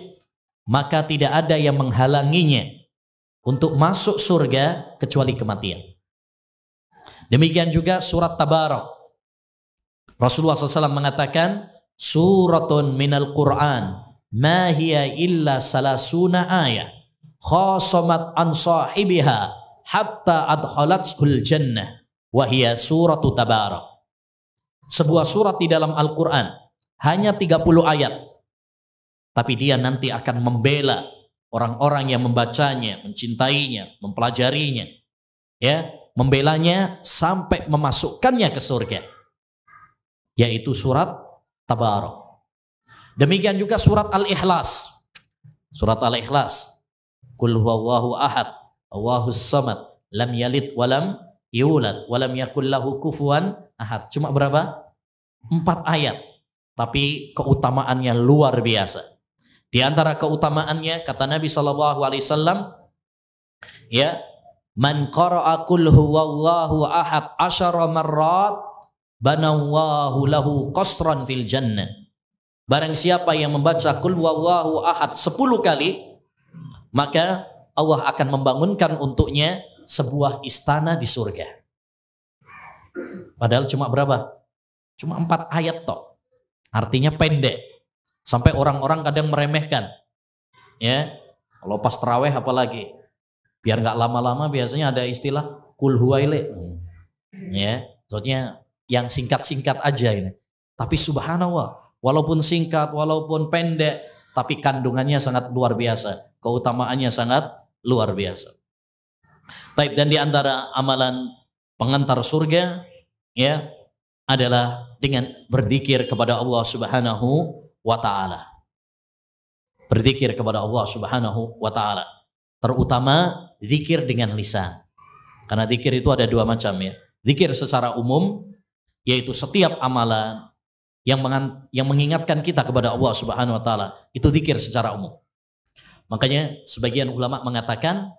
maka tidak ada yang menghalanginya untuk masuk surga kecuali kematian. Demikian juga surat Tabarak. Rasulullah SAW mengatakan, suratun minal Qur'an ma hiya illa salasuna ayah khasamat an sahibiha hatta adkhalatul jannah wa hiya suratu Tabarak. Sebuah surat di dalam Al-Quran hanya 30 ayat, tapi dia nanti akan membela orang-orang yang membacanya, mencintainya, mempelajarinya, membelanya sampai memasukkannya ke surga, yaitu surat Tabarak. Demikian juga surat Al-Ikhlas. Surat Al-Ikhlas, Qul huwallahu ahad, Allahus samad, lam yalid walam yulad, walam yakul lahu kufuwan ahad. Cuma berapa? 4 ayat, tapi keutamaannya luar biasa. Di antara keutamaannya, kata Nabi SAW, man qara'a qul huwallahu ahad 10 marrat banallahu lahu qasran fil jannah. Barang siapa yang membaca qul huwallahu ahad 10 kali, maka Allah akan membangunkan untuknya sebuah istana di surga. Padahal cuma berapa? Cuma 4 ayat toh. Artinya pendek. Sampai orang-orang kadang meremehkan. Kalau pas tarawih apalagi. Biar nggak lama-lama biasanya ada istilah kul huwaile. Maksudnya yang singkat-singkat aja ini. Tapi subhanallah, walaupun singkat, walaupun pendek, tapi kandungannya sangat luar biasa. Keutamaannya sangat luar biasa. Baik, dan di antara amalan pengantar surga adalah dengan berzikir kepada Allah Subhanahu wa ta'ala. Berzikir kepada Allah Subhanahu wa ta'ala. Terutama zikir dengan lisan. Karena zikir itu ada 2 macam ya. Zikir secara umum, yaitu setiap amalan yang mengingatkan kita kepada Allah Subhanahu wa ta'ala, itu zikir secara umum. Makanya sebagian ulama mengatakan,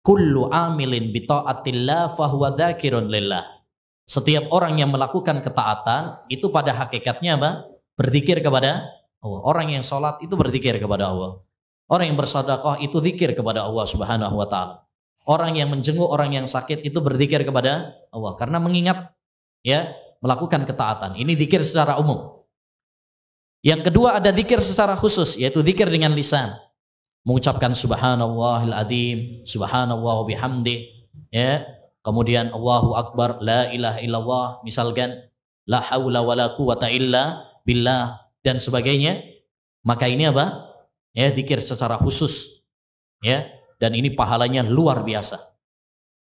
kullu amilin bi ta'atillah fahuwa dzakirun lillah. Setiap orang yang melakukan ketaatan itu pada hakikatnya apa? Berzikir kepada Allah. Orang yang sholat itu berzikir kepada Allah. Orang yang bersedekah itu zikir kepada Allah Subhanahu wa ta'ala. Orang yang menjenguk orang yang sakit itu berzikir kepada Allah. Karena mengingat melakukan ketaatan. Ini zikir secara umum. Yang kedua ada zikir secara khusus, yaitu zikir dengan lisan. Mengucapkan subhanallahil azim, subhanallah wa bihamdih, ya. Kemudian Allahu akbar, la ilaha illallah, misalkan la haula wala quwata illa billah dan sebagainya. Maka ini apa? Ya, zikir secara khusus. Ya, dan ini pahalanya luar biasa.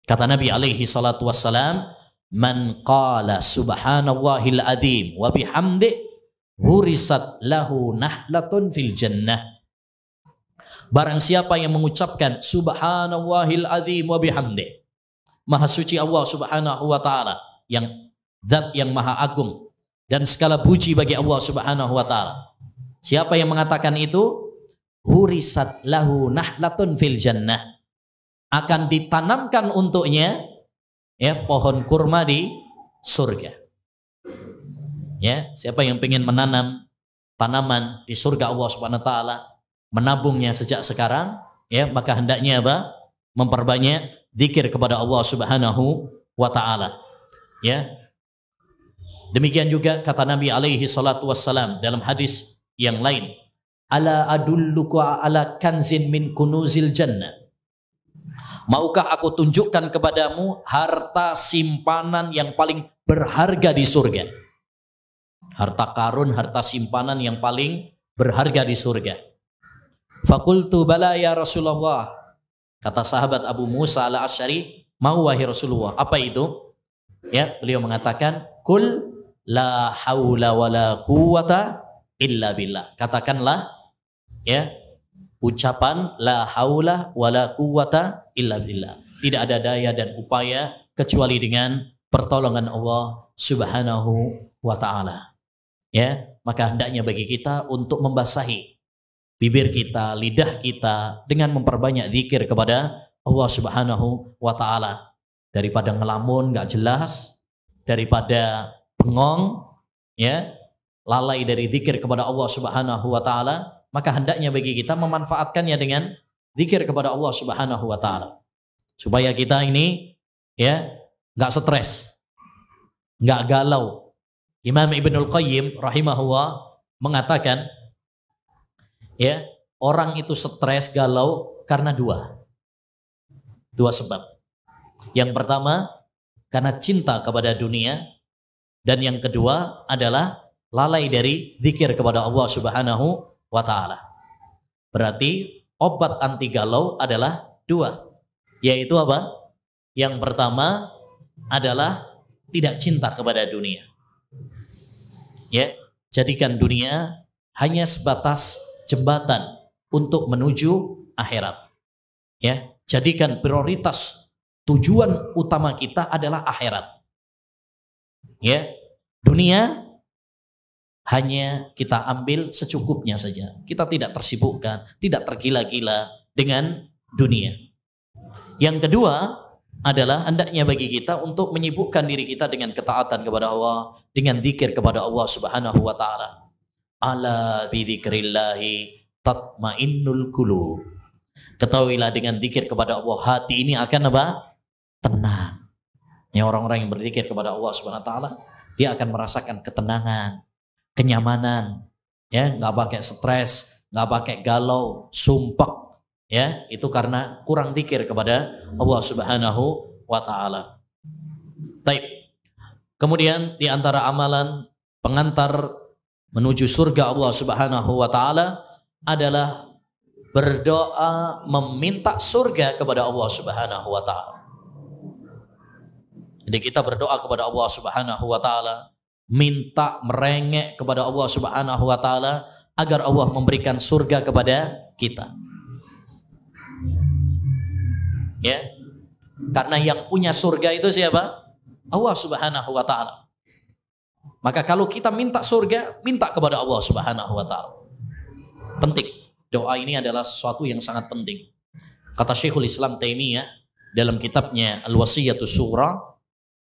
Kata Nabi alaihi salatu wassalam, man qala subhanallahil azim wa bihamdi hurisat lahu nahlatun fil jannah. Barang siapa yang mengucapkan subhanallahil azim wa bihamdi, maha suci Allah subhanahu wa ta'ala, yang zat yang maha agung dan segala puji bagi Allah subhanahu wa ta'ala. Siapa yang mengatakan itu, hurisat lahu nahlatun fil jannah, akan ditanamkan untuknya ya pohon kurma di surga. Ya, siapa yang ingin menanam tanaman di surga Allah Subhanahu wa taala, menabungnya sejak sekarang, ya, maka hendaknya apa? Memperbanyak zikir kepada Allah Subhanahu wa taala. Ya. Demikian juga kata Nabi alaihi salatu wassalam dalam hadis yang lain, ala adulluka ala kanzin min kunuzil jannah. Maukah aku tunjukkan kepadamu harta simpanan yang paling berharga di surga? Harta karun, harta simpanan yang paling berharga di surga. Fakultu bala ya Rasulullah. Kata sahabat Abu Musa al-Asy'ari, mau wahai Rasulullah. Apa itu? Ya, beliau mengatakan, kul la haula wala quwata illa billah. Katakanlah, ya, ucapan la haula wala quwata illa billah. Tidak ada daya dan upaya kecuali dengan pertolongan Allah Subhanahu wa taala. Ya, maka hendaknya bagi kita untuk membasahi bibir kita, lidah kita dengan memperbanyak zikir kepada Allah Subhanahu wa taala, daripada ngelamun nggak jelas, daripada bengong, ya, lalai dari zikir kepada Allah Subhanahu wa taala. Maka hendaknya bagi kita memanfaatkannya dengan zikir kepada Allah Subhanahu wa taala, supaya kita ini, ya, nggak stres, nggak galau. Imam Ibnul Qayyim rahimahullah mengatakan, ya, orang itu stres, galau karena dua sebab. Yang pertama karena cinta kepada dunia, dan yang kedua adalah lalai dari zikir kepada Allah Subhanahu wa ta'ala. Berarti obat anti galau adalah dua, yaitu apa? Yang pertama adalah tidak cinta kepada dunia. Ya, jadikan dunia hanya sebatas jembatan untuk menuju akhirat. Ya, jadikan prioritas tujuan utama kita adalah akhirat. Ya, dunia hanya kita ambil secukupnya saja. Kita tidak tersibukkan, tidak tergila-gila dengan dunia. Yang kedua adalah hendaknya bagi kita untuk menyibukkan diri kita dengan ketaatan kepada Allah, dengan zikir kepada Allah Subhanahu wa taala. Ala bi dzikrillahi tatmainnul qulub. Ketahuilah dengan zikir kepada Allah, hati ini akan apa? Tenang. Ya, orang-orang yang berzikir kepada Allah Subhanahu wa taala, dia akan merasakan ketenangan, kenyamanan, ya, nggak pakai stres, nggak pakai galau, sumpek, ya, itu karena kurang zikir kepada Allah Subhanahu wa taala. Baik. Kemudian di antara amalan pengantar menuju surga Allah Subhanahu wa taala adalah berdoa meminta surga kepada Allah Subhanahu wa taala. Jadi kita berdoa kepada Allah Subhanahu wa taala, minta merengek kepada Allah Subhanahu wa taala agar Allah memberikan surga kepada kita. Ya. Karena yang punya surga itu siapa? Allah Subhanahu wa taala. Maka kalau kita minta surga, minta kepada Allah Subhanahu wa taala. Penting. Doa ini adalah sesuatu yang sangat penting. Kata Syekhul Islam Taimiyah dalam kitabnya Al-Wasiyatus Sughra,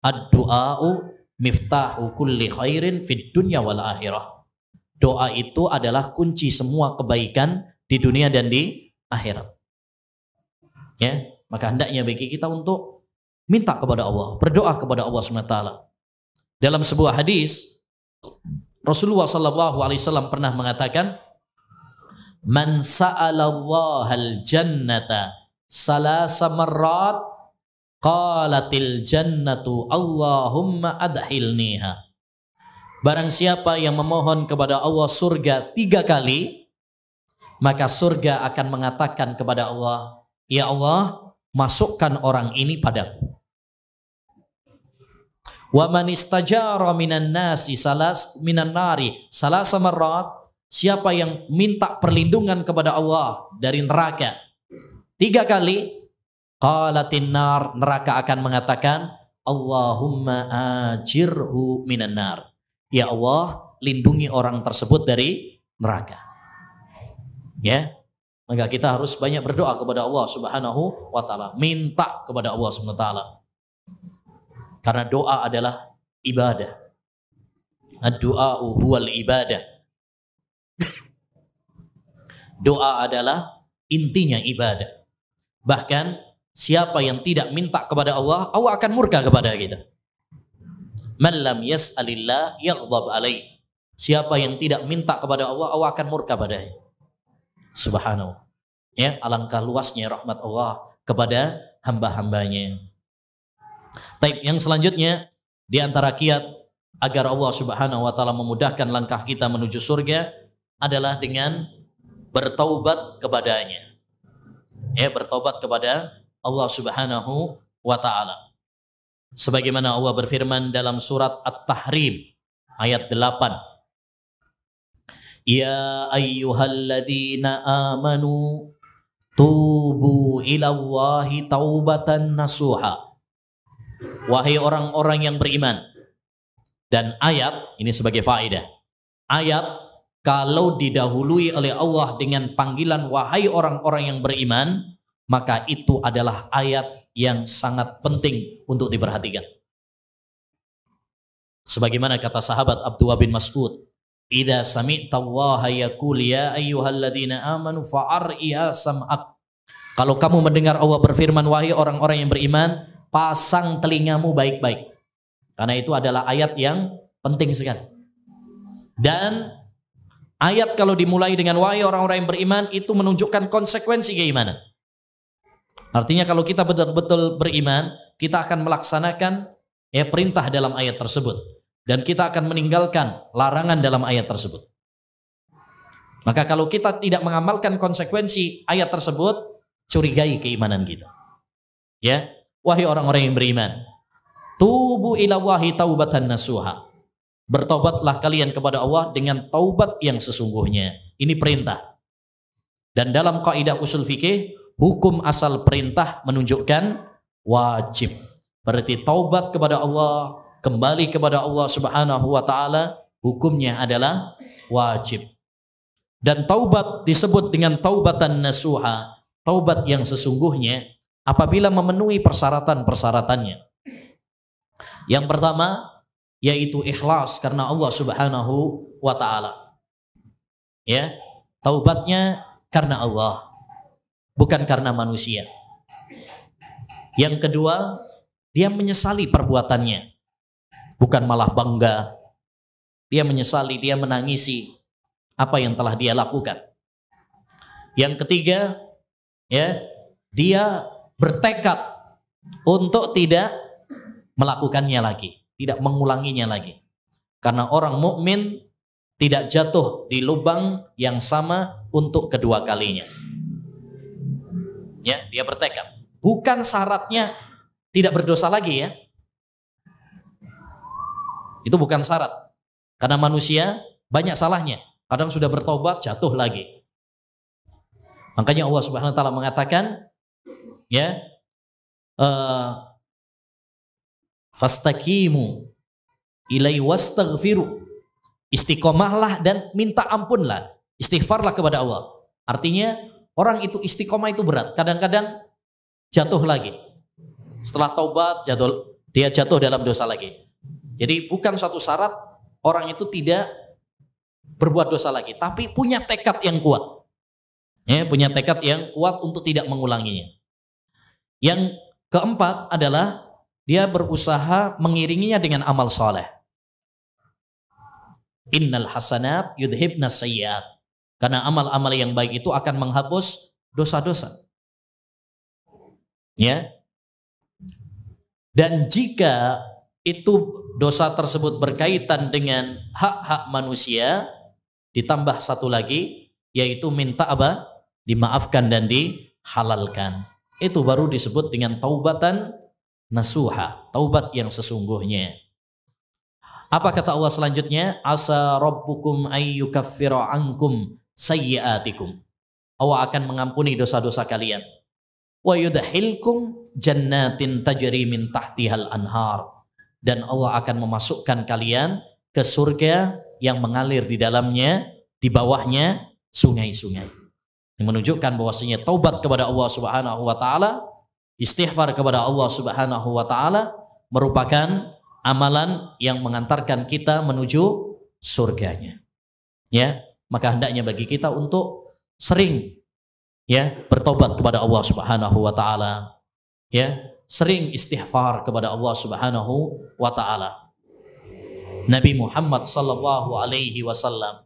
ad-du'a'u miftahu kulli khairin fid dunya wal akhirah. Doa itu adalah kunci semua kebaikan di dunia dan di akhirat. Ya, maka hendaknya bagi kita untuk minta kepada Allah, berdoa kepada Allah SWT. Dalam sebuah hadis Rasulullah SAW pernah mengatakan, "Man sa'alallahal jannata salasa marrat qalatil jannatu Allahumma adkhilniha." Barang siapa yang memohon kepada Allah surga 3 kali, maka surga akan mengatakan kepada Allah, "Ya Allah, masukkan orang ini padaku." Wa man istajara minan nasi minan nari salasa marrat, siapa yang minta perlindungan kepada Allah dari neraka 3 kali, qalatin nar, neraka akan mengatakan, "Allahumma ajirhu minan nar." Ya Allah, lindungi orang tersebut dari neraka. Ya, maka kita harus banyak berdoa kepada Allah Subhanahu wa taala, minta kepada Allah Subhanahu wa taala. Karena doa adalah ibadah. Ad-du'a'u huwal ibadah. Doa adalah intinya ibadah. Bahkan siapa yang tidak minta kepada Allah, Allah akan murka kepada kita. Man lam yas'alillah yaghdab alaih. Siapa yang tidak minta kepada Allah, Allah akan murka padanya. Subhanahu. Ya, alangkah luasnya rahmat Allah kepada hamba-hambanya. Taib, yang selanjutnya di antara kiat agar Allah Subhanahu wa taala memudahkan langkah kita menuju surga adalah dengan bertaubat kepadanya. Ya, bertaubat kepada Allah Subhanahu wa taala. Sebagaimana Allah berfirman dalam surat At-Tahrim ayat 8. Ya ayyuhalladzina amanu tubu ilallahi taubatan nasuha. Wahai orang-orang yang beriman. Dan ayat ini sebagai faedah. Ayat kalau didahului oleh Allah dengan panggilan wahai orang-orang yang beriman, maka itu adalah ayat yang sangat penting untuk diperhatikan. Sebagaimana kata sahabat Abdullah bin Mas'ud, "Idza sami'ta Allaha yaqul ya ayyuhalladzina amanu fa'ar'iha sam'ak." Kalau kamu mendengar Allah berfirman wahai orang-orang yang beriman, pasang telingamu baik-baik. Karena itu adalah ayat yang penting sekali. Dan ayat kalau dimulai dengan wahai orang-orang yang beriman, itu menunjukkan konsekuensi keimanan. Artinya kalau kita betul-betul beriman, kita akan melaksanakan perintah dalam ayat tersebut. Dan kita akan meninggalkan larangan dalam ayat tersebut. Maka kalau kita tidak mengamalkan konsekuensi ayat tersebut, curigai keimanan kita. Ya, wahai orang-orang yang beriman, tubu ilallahi taubatan nasuha. Bertobatlah kalian kepada Allah dengan taubat yang sesungguhnya. Ini perintah. Dan dalam kaidah usul fikih, hukum asal perintah menunjukkan wajib. Berarti taubat kepada Allah, kembali kepada Allah Subhanahu wa taala, hukumnya adalah wajib. Dan taubat disebut dengan taubatan nasuha, taubat yang sesungguhnya apabila memenuhi persyaratan-persyaratannya. Yang pertama yaitu ikhlas karena Allah Subhanahu wa taala. Ya, taubatnya karena Allah, bukan karena manusia. Yang kedua, dia menyesali perbuatannya, bukan malah bangga. Dia menyesali, dia menangisi apa yang telah dia lakukan. Yang ketiga, ya, dia bertekad untuk tidak melakukannya lagi, tidak mengulanginya lagi. Karena orang mukmin tidak jatuh di lubang yang sama untuk kedua kalinya. Ya, dia bertekad. Bukan syaratnya tidak berdosa lagi ya. Itu bukan syarat. Karena manusia banyak salahnya. Kadang sudah bertobat jatuh lagi. Makanya Allah Subhanahu wa taala mengatakan ya, fastaqimu ilai wastaghfiru. Istiqomahlah dan minta ampunlah. Istighfarlah kepada Allah. Artinya orang itu istiqomah itu berat. Kadang-kadang jatuh lagi. Setelah taubat dia jatuh dalam dosa lagi. Jadi bukan suatu syarat orang itu tidak berbuat dosa lagi, tapi punya tekad yang kuat. Ya, punya tekad yang kuat untuk tidak mengulanginya. Yang keempat adalah dia berusaha mengiringinya dengan amal soleh. Innal hasanat yudhibna sayyiat. Karena amal-amal yang baik itu akan menghapus dosa-dosa. Ya. Dan jika itu dosa tersebut berkaitan dengan hak-hak manusia, ditambah satu lagi, yaitu minta apa? Dimaafkan dan dihalalkan. Itu baru disebut dengan taubatan nasuha, taubat yang sesungguhnya. Apa kata Allah selanjutnya? Asa rabbukum ayyukaffira ankum sayyiatikum. Allah akan mengampuni dosa-dosa kalian. Wa yudkhilkum jannatin tajri min tahtihal anhar. Dan Allah akan memasukkan kalian ke surga yang mengalir di dalamnya, di bawahnya sungai-sungai. Yang menunjukkan bahwasanya taubat kepada Allah Subhanahu wa taala, istighfar kepada Allah Subhanahu wa taala merupakan amalan yang mengantarkan kita menuju surganya. Ya, maka hendaknya bagi kita untuk sering ya bertobat kepada Allah Subhanahu wa taala. Ya, sering istighfar kepada Allah Subhanahu wa taala. Nabi Muhammad sallallahu alaihi wasallam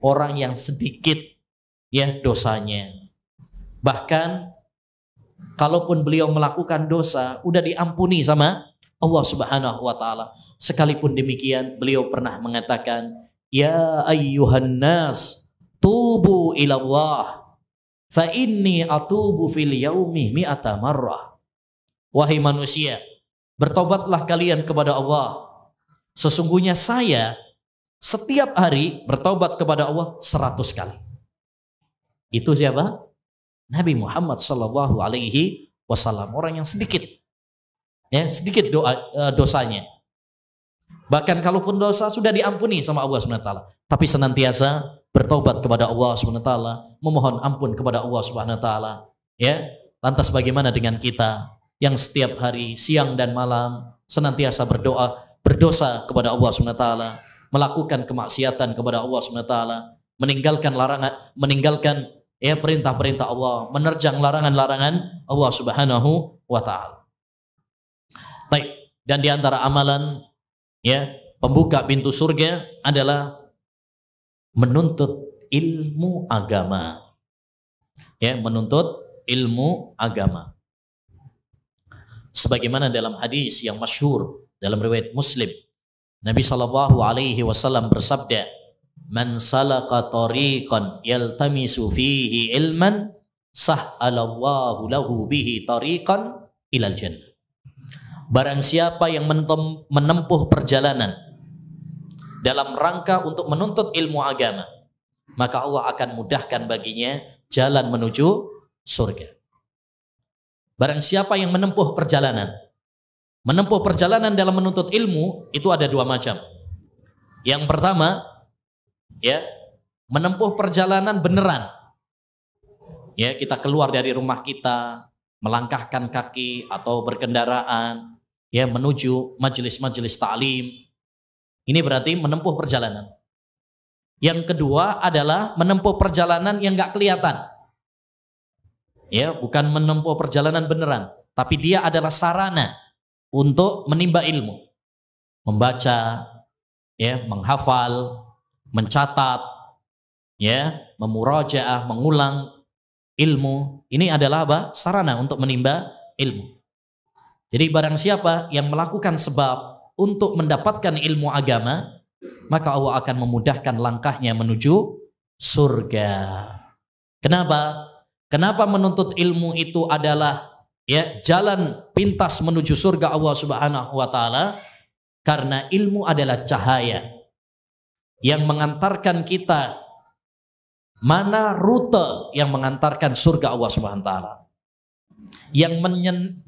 orang yang sedikit ya dosanya. Bahkan kalaupun beliau melakukan dosa udah diampuni sama Allah Subhanahu wa taala. Sekalipun demikian beliau pernah mengatakan, "Ya ayyuhan nas, tubu ila Allah, fa inni atubu fil yaumi mi'ata marrah." Wahai manusia, bertobatlah kalian kepada Allah. Sesungguhnya saya setiap hari bertobat kepada Allah 100 kali. Itu siapa? Nabi Muhammad sallallahu alaihi wasallam, orang yang sedikit. Ya, sedikit dosanya. Bahkan kalaupun dosa sudah diampuni sama Allah SWT, tapi senantiasa bertobat kepada Allah SWT, memohon ampun kepada Allah SWT. Ya, lantas bagaimana dengan kita yang setiap hari siang dan malam senantiasa berdosa kepada Allah SWT, melakukan kemaksiatan kepada Allah SWT, meninggalkan larangan, meninggalkan ya perintah-perintah Allah, menerjang larangan-larangan Allah Subhanahu wa taala. Baik, dan di antara amalan ya pembuka pintu surga adalah menuntut ilmu agama. Ya, menuntut ilmu agama. Sebagaimana dalam hadis yang masyhur dalam riwayat Muslim, Nabi sallallahu alaihi wasallam bersabda, "Man salaka tariqan yaltamisu fihi ilman, sahhalallahu lahu bihi tariqan ilal jannah." Barang siapa yang menempuh perjalanan dalam rangka untuk menuntut ilmu agama, maka Allah akan mudahkan baginya jalan menuju surga. Barang siapa yang menempuh perjalanan dalam menuntut ilmu itu ada dua macam. Yang pertama, ya, menempuh perjalanan beneran. Ya, kita keluar dari rumah kita, melangkahkan kaki atau berkendaraan, ya, menuju majelis-majelis ta'lim. Ini berarti menempuh perjalanan. Yang kedua adalah menempuh perjalanan yang nggak kelihatan. Ya, bukan menempuh perjalanan beneran, tapi dia adalah sarana untuk menimba ilmu, membaca, ya, menghafal, mencatat, ya, memurajaah, mengulang ilmu. Ini adalah apa? Sarana untuk menimba ilmu. Jadi barang siapa yang melakukan sebab untuk mendapatkan ilmu agama, maka Allah akan memudahkan langkahnya menuju surga. Kenapa? Kenapa menuntut ilmu itu adalah ya jalan pintas menuju surga Allah Subhanahu wa taala? Karena ilmu adalah cahaya yang mengantarkan kita mana rute yang mengantarkan surga Allah Subhanahu wa taala. Yang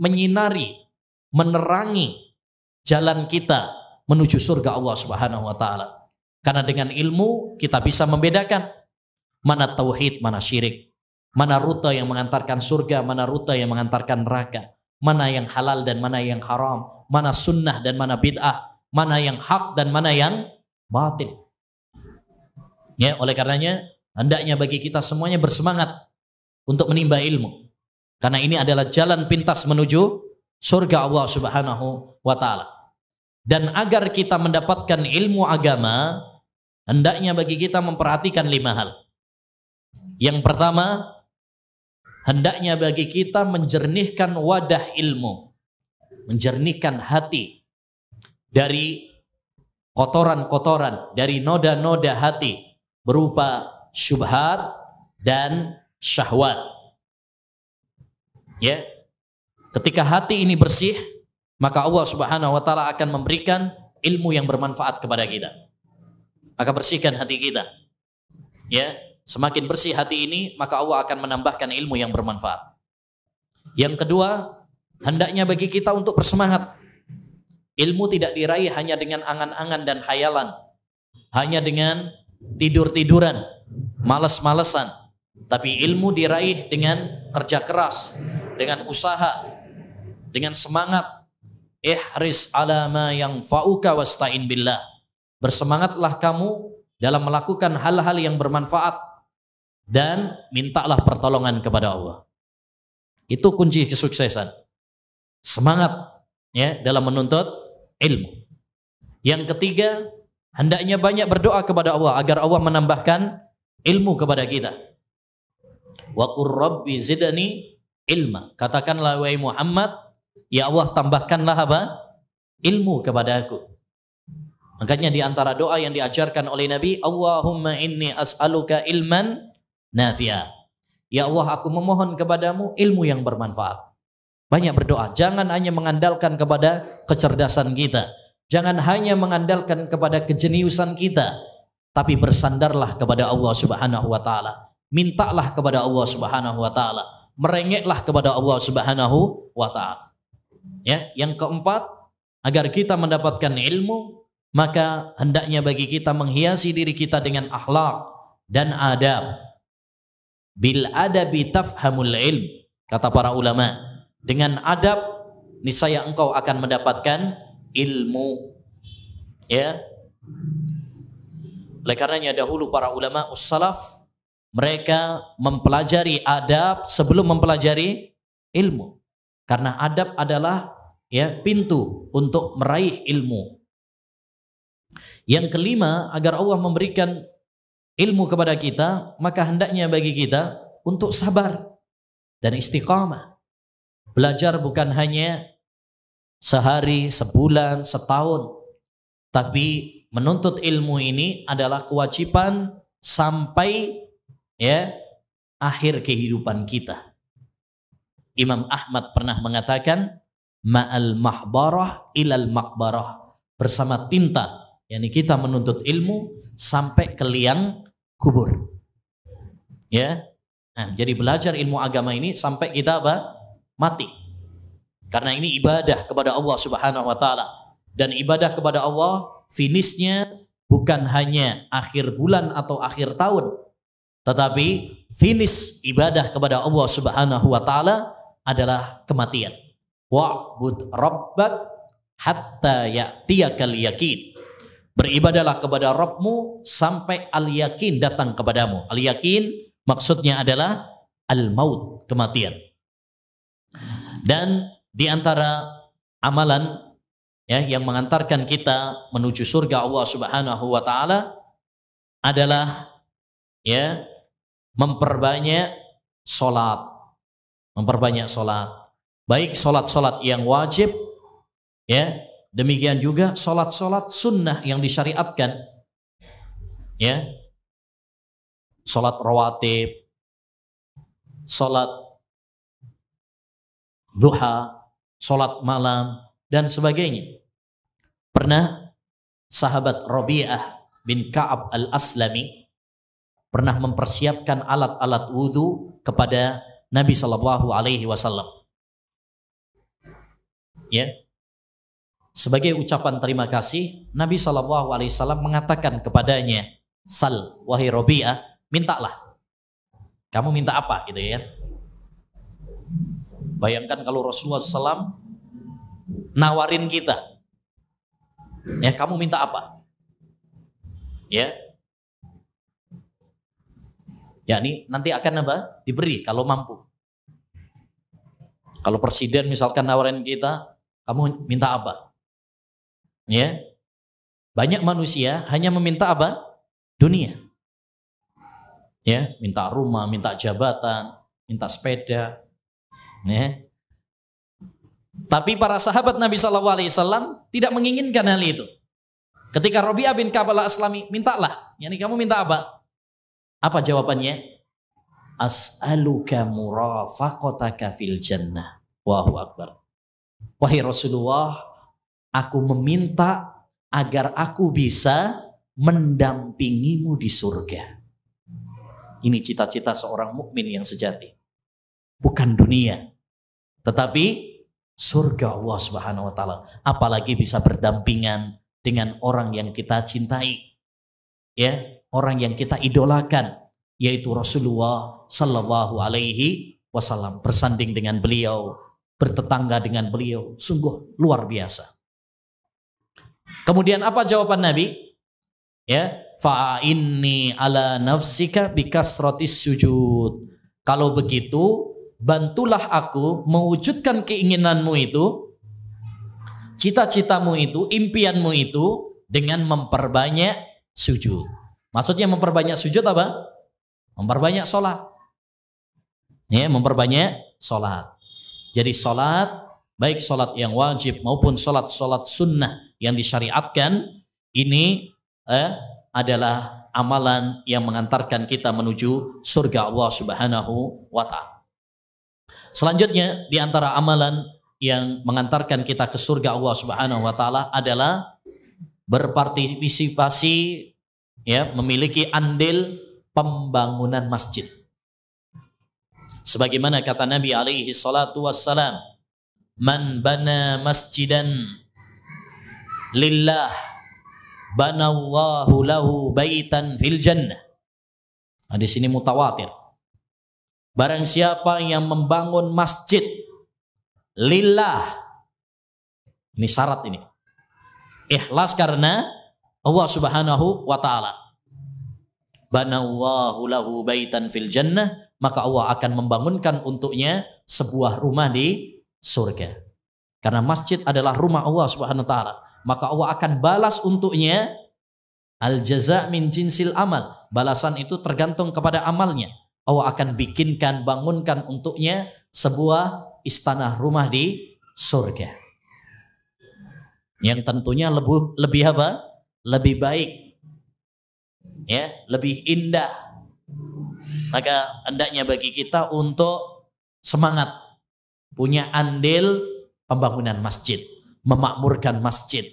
menyinari, menerangi jalan kita menuju surga Allah Subhanahu wa taala. Karena dengan ilmu kita bisa membedakan mana tauhid, mana syirik, mana rute yang mengantarkan surga, mana rute yang mengantarkan neraka, mana yang halal dan mana yang haram, mana sunnah dan mana bid'ah, mana yang hak dan mana yang batil. Ya, oleh karenanya hendaknya bagi kita semuanya bersemangat untuk menimba ilmu. Karena ini adalah jalan pintas menuju surga Allah Subhanahu wa taala. Dan agar kita mendapatkan ilmu agama, hendaknya bagi kita memperhatikan 5 hal. Yang pertama, hendaknya bagi kita menjernihkan wadah ilmu, menjernihkan hati dari kotoran-kotoran, dari noda-noda hati berupa syubhat dan syahwat. Ya, ketika hati ini bersih, maka Allah Subhanahu wa taala akan memberikan ilmu yang bermanfaat kepada kita. Maka bersihkan hati kita. Ya, semakin bersih hati ini, maka Allah akan menambahkan ilmu yang bermanfaat. Yang kedua, hendaknya bagi kita untuk bersemangat. Ilmu tidak diraih hanya dengan angan-angan dan khayalan, hanya dengan tidur-tiduran, malas-malesan. Tapi ilmu diraih dengan kerja keras, dengan usaha, dengan semangat. Ihris ala ma yanfa'uka wasta'in billah. Bersemangatlah kamu dalam melakukan hal-hal yang bermanfaat dan mintalah pertolongan kepada Allah. Itu kunci kesuksesan. Semangat ya dalam menuntut ilmu. Yang ketiga, hendaknya banyak berdoa kepada Allah agar Allah menambahkan ilmu kepada kita. Wa qur rabbi zidni ilma. Katakanlah wahai Muhammad, ya Allah tambahkanlah apa? Ilmu kepada aku. Makanya di antara doa yang diajarkan oleh Nabi, Allahumma inni as'aluka ilman nafi'a. Ya Allah, aku memohon kepadamu ilmu yang bermanfaat. Banyak berdoa. Jangan hanya mengandalkan kepada kecerdasan kita. Jangan hanya mengandalkan kepada kejeniusan kita. Tapi bersandarlah kepada Allah Subhanahu wa ta'ala. Mintalah kepada Allah Subhanahu wa ta'ala. Merengeklah kepada Allah Subhanahu wa ta'ala. Ya, yang keempat, agar kita mendapatkan ilmu, maka hendaknya bagi kita menghiasi diri kita dengan akhlak dan adab. Bil adabi tafhamul ilm, kata para ulama. Dengan adab niscaya engkau akan mendapatkan ilmu. Ya. Oleh karenanya dahulu para ulama ussalaf mereka mempelajari adab sebelum mempelajari ilmu. Karena adab adalah ya pintu untuk meraih ilmu. Yang kelima, agar Allah memberikan ilmu kepada kita, maka hendaknya bagi kita untuk sabar dan istiqamah. Belajar bukan hanya sehari, sebulan, setahun, tapi menuntut ilmu ini adalah kewajiban sampai ya akhir kehidupan kita. Imam Ahmad pernah mengatakan, ma'al mahbarah ilal makbarah. Bersama tinta, yakni kita menuntut ilmu sampai ke liang kubur. Ya. Nah, jadi belajar ilmu agama ini sampai kita apa? Mati. Karena ini ibadah kepada Allah Subhanahu wa taala. Dan ibadah kepada Allah finishnya bukan hanya akhir bulan atau akhir tahun, tetapi finish ibadah kepada Allah Subhanahu wa taala adalah kematian. Wa'bud rabbak hatta ya'tiyakal yakin. Beribadahlah kepada Rabbmu sampai al-yakin datang kepadamu. Al-yakin maksudnya adalah al-maut, kematian. Dan di antara amalan ya yang mengantarkan kita menuju surga Allah Subhanahu wa taala adalah ya memperbanyak salat. Memperbanyak salat. Baik salat-salat yang wajib ya, demikian juga salat-salat sunnah yang disyariatkan. Ya. Salat rawatib, salat duha, salat malam dan sebagainya. Pernah sahabat Rabi'ah bin Ka'ab al-Aslami pernah mempersiapkan alat-alat wudu kepada Nabi sallallahu alaihi wasallam. Ya. Sebagai ucapan terima kasih, Nabi sallallahu alaihi wasallam mengatakan kepadanya, "Sal wahai Rabi'ah, mintalah." Kamu minta apa gitu ya? Bayangkan kalau Rasulullah SAW nawarin kita, ya kamu minta apa? Ya, yakni nanti akan apa? Diberi kalau mampu. Kalau presiden misalkan nawarin kita, kamu minta apa? Ya, banyak manusia hanya meminta apa? dunia. Ya, minta rumah, minta jabatan, minta sepeda. Ya. Tapi para sahabat Nabi SAW tidak menginginkan hal itu. Ketika Rabi'ah bin Ka'ab al-Aslami, mintalah. Yani kamu minta apa? Apa jawabannya? As'aluka murafaqataka fil jannah. Allahu akbar. Wahai Rasulullah, aku meminta agar aku bisa mendampingimu di surga. Ini cita-cita seorang mukmin yang sejati. Bukan dunia, tetapi surga Allah Subhanahu wa taala. Apalagi bisa berdampingan dengan orang yang kita cintai. Ya, orang yang kita idolakan, yaitu Rasulullah sallallahu alaihi wasallam. Bersanding dengan beliau, bertetangga dengan beliau, sungguh luar biasa. Kemudian apa jawaban Nabi? Ya, fa inni ala nafsika bikasratis sujud. Kalau begitu, bantulah aku mewujudkan keinginanmu itu, cita-citamu itu, impianmu itu dengan memperbanyak sujud. Maksudnya memperbanyak sujud apa? Memperbanyak sholat. Ya, memperbanyak sholat. Jadi sholat, baik sholat yang wajib maupun sholat-sholat sunnah yang disyariatkan, ini adalah amalan yang mengantarkan kita menuju surga Allah Subhanahu wa ta'ala. Selanjutnya, di antara amalan yang mengantarkan kita ke surga Allah Subhanahu wa ta'ala adalah berpartisipasi, ya, memiliki andil pembangunan masjid. Sebagaimana kata Nabi alaihi salatu wassalam, man bana masjidan lillah banallahu lahu baitan fil jannah. Di sini mutawatir. Barang siapa yang membangun masjid lillah, ini syarat ini, ikhlas karena Allah Subhanahu wa ta'ala, banallahu lahu baitan fil jannah, maka Allah akan membangunkan untuknya sebuah rumah di surga. Karena masjid adalah rumah Allah Subhanahu wa ta'ala, maka Allah akan balas untuknya al jaza min jinsil amal. Balasan itu tergantung kepada amalnya. Allah akan bikinkan, bangunkan untuknya sebuah istana rumah di surga. Yang tentunya lebih apa? Lebih baik. Ya, lebih indah. Maka hendaknya bagi kita untuk semangat punya andil pembangunan masjid, memakmurkan masjid.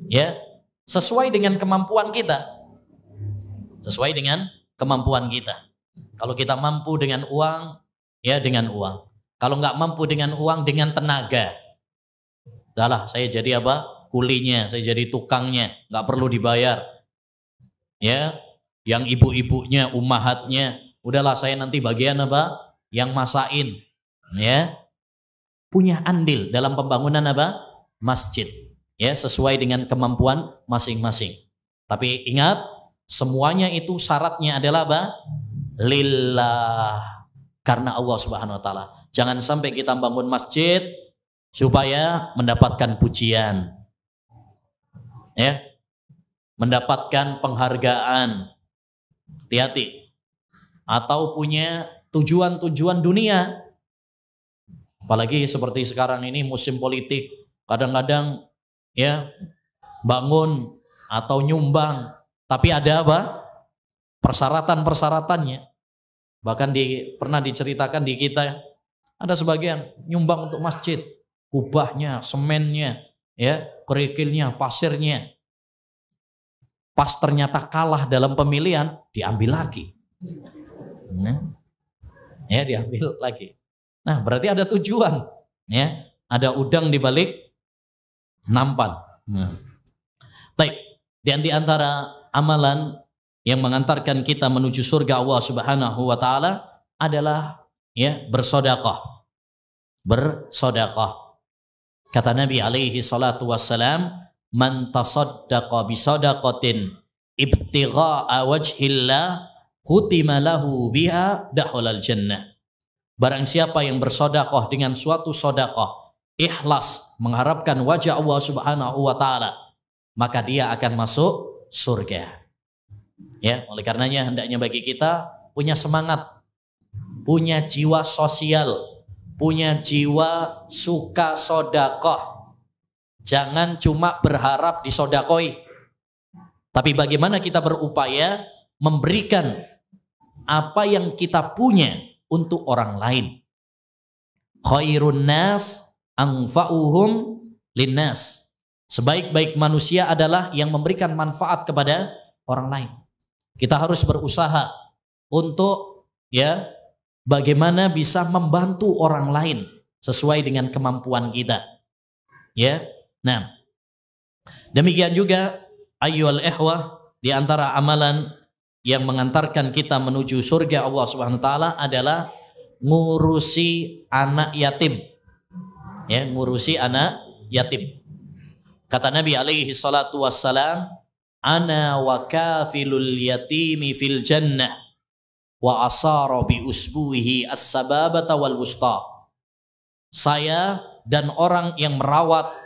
Ya, sesuai dengan kemampuan kita. Sesuai dengan kemampuan kita. Kalau kita mampu dengan uang, ya dengan uang. Kalau nggak mampu dengan uang, dengan tenaga. Udahlah, saya jadi apa? Kulinya, saya jadi tukangnya, nggak perlu dibayar. Ya, yang ibu-ibunya, ummahatnya, udahlah saya nanti bagian apa? Yang masain. Ya, punya andil dalam pembangunan apa? Masjid. Ya, sesuai dengan kemampuan masing-masing. Tapi ingat, semuanya itu syaratnya adalah apa? Lillah, karena Allah Subhanahu wa ta'ala. Jangan sampai kita bangun masjid supaya mendapatkan pujian, ya, mendapatkan penghargaan. Hati-hati. Atau punya tujuan-tujuan dunia. Apalagi seperti sekarang ini musim politik, kadang-kadang ya bangun atau nyumbang, tapi ada apa? Persyaratan-persyaratannya. Bahkan pernah diceritakan di kita, ada sebagian nyumbang untuk masjid, kubahnya, semennya, ya, kerikilnya, pasirnya. Pas ternyata kalah dalam pemilihan, diambil lagi. Ya, diambil lagi. Nah, berarti ada tujuan, ya. Ada udang di balik nampan. Baik, dan di antara amalan yang mengantarkan kita menuju surga Allah Subhanahu wa ta'ala adalah, ya, bersedekah. Bersedekah. Kata Nabi alaihi salatu wassalam, man tasaddaqa bisadaqatin ibtigha'a wajhillah hutima lahu biha dakhulal jannah. Barang siapa yang bersedekah dengan suatu sedekah ikhlas mengharapkan wajah Allah Subhanahu wa ta'ala, maka dia akan masuk surga. Ya, oleh karenanya hendaknya bagi kita punya semangat, punya jiwa sosial, punya jiwa suka sodakoh. Jangan cuma berharap disodakoi, tapi bagaimana kita berupaya memberikan apa yang kita punya untuk orang lain. Khairun nas anfa'uhum linnas. Sebaik-baik manusia adalah yang memberikan manfaat kepada orang lain. Kita harus berusaha untuk bagaimana bisa membantu orang lain sesuai dengan kemampuan kita. Ya. Nah, demikian juga ayyuhal ikhwah, di antara amalan yang mengantarkan kita menuju surga Allah Subhanahu wa taala adalah ngurusi anak yatim. Ya, ngurusi anak yatim. Kata Nabi alaihi salatu wassalam, ana wa kafilul yatimi fil jannah wa asara bi usbuhi as-sababata wal wusta. Saya dan orang yang merawat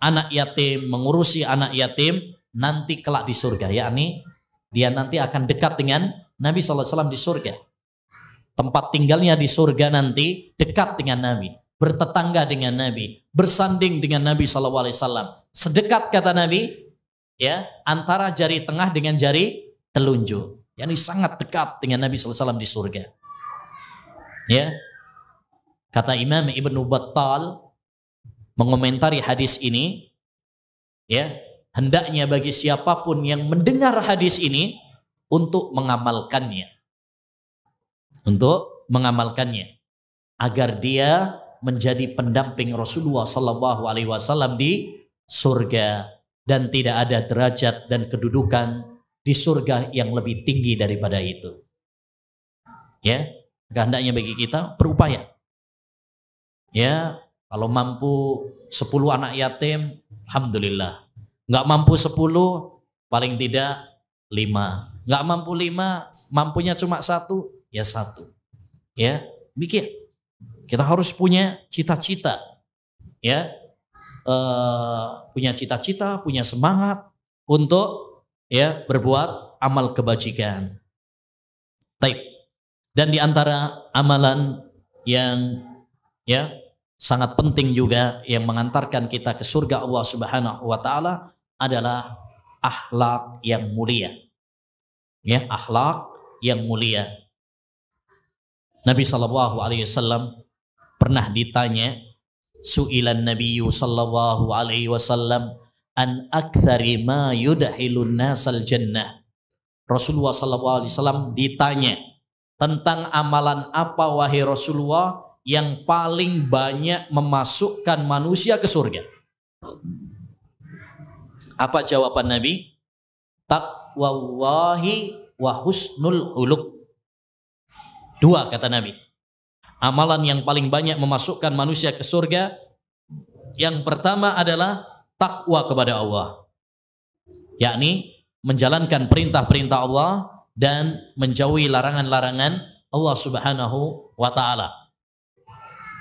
anak yatim, mengurusi anak yatim nanti kelak di surga, yakni dia nanti akan dekat dengan Nabi SAW di surga. Tempat tinggalnya di surga nanti dekat dengan Nabi, bertetangga dengan Nabi, bersanding dengan Nabi SAW. Sedekat kata Nabi, antara jari tengah dengan jari telunjuk. Yani sangat dekat dengan Nabi SAW di surga. Ya, kata Imam Ibnu Battal mengomentari hadis ini, hendaknya bagi siapapun yang mendengar hadis ini untuk mengamalkannya. Untuk mengamalkannya agar dia menjadi pendamping Rasulullah SAW di surga, dan tidak ada derajat dan kedudukan di surga yang lebih tinggi daripada itu. Ya, hendaknya bagi kita berupaya. Ya, kalau mampu 10 anak yatim, alhamdulillah. Nggak mampu 10, paling tidak 5. Nggak mampu 5, mampunya cuma 1, ya 1. Ya, demikian. Kita harus punya cita-cita, punya cita-cita, punya semangat untuk berbuat amal kebajikan. Taib. Dan di antara amalan yang sangat penting juga yang mengantarkan kita ke surga Allah Subhanahu wa taala adalah akhlak yang mulia. Ya, akhlak yang mulia. Nabi SAW pernah ditanya, su'ilan Nabiyyu sallallahu alaihi wasallam an aktsari ma yudkhilun nasal jannah. Rasulullah sallallahu alaihi wasallam ditanya tentang amalan apa wahai Rasulullah yang paling banyak memasukkan manusia ke surga. Apa jawaban Nabi? Taqwallahi wa husnul khuluq. 2 kata Nabi. Amalan yang paling banyak memasukkan manusia ke surga, yang pertama adalah takwa kepada Allah, yakni menjalankan perintah-perintah Allah dan menjauhi larangan-larangan Allah Subhanahu wa taala.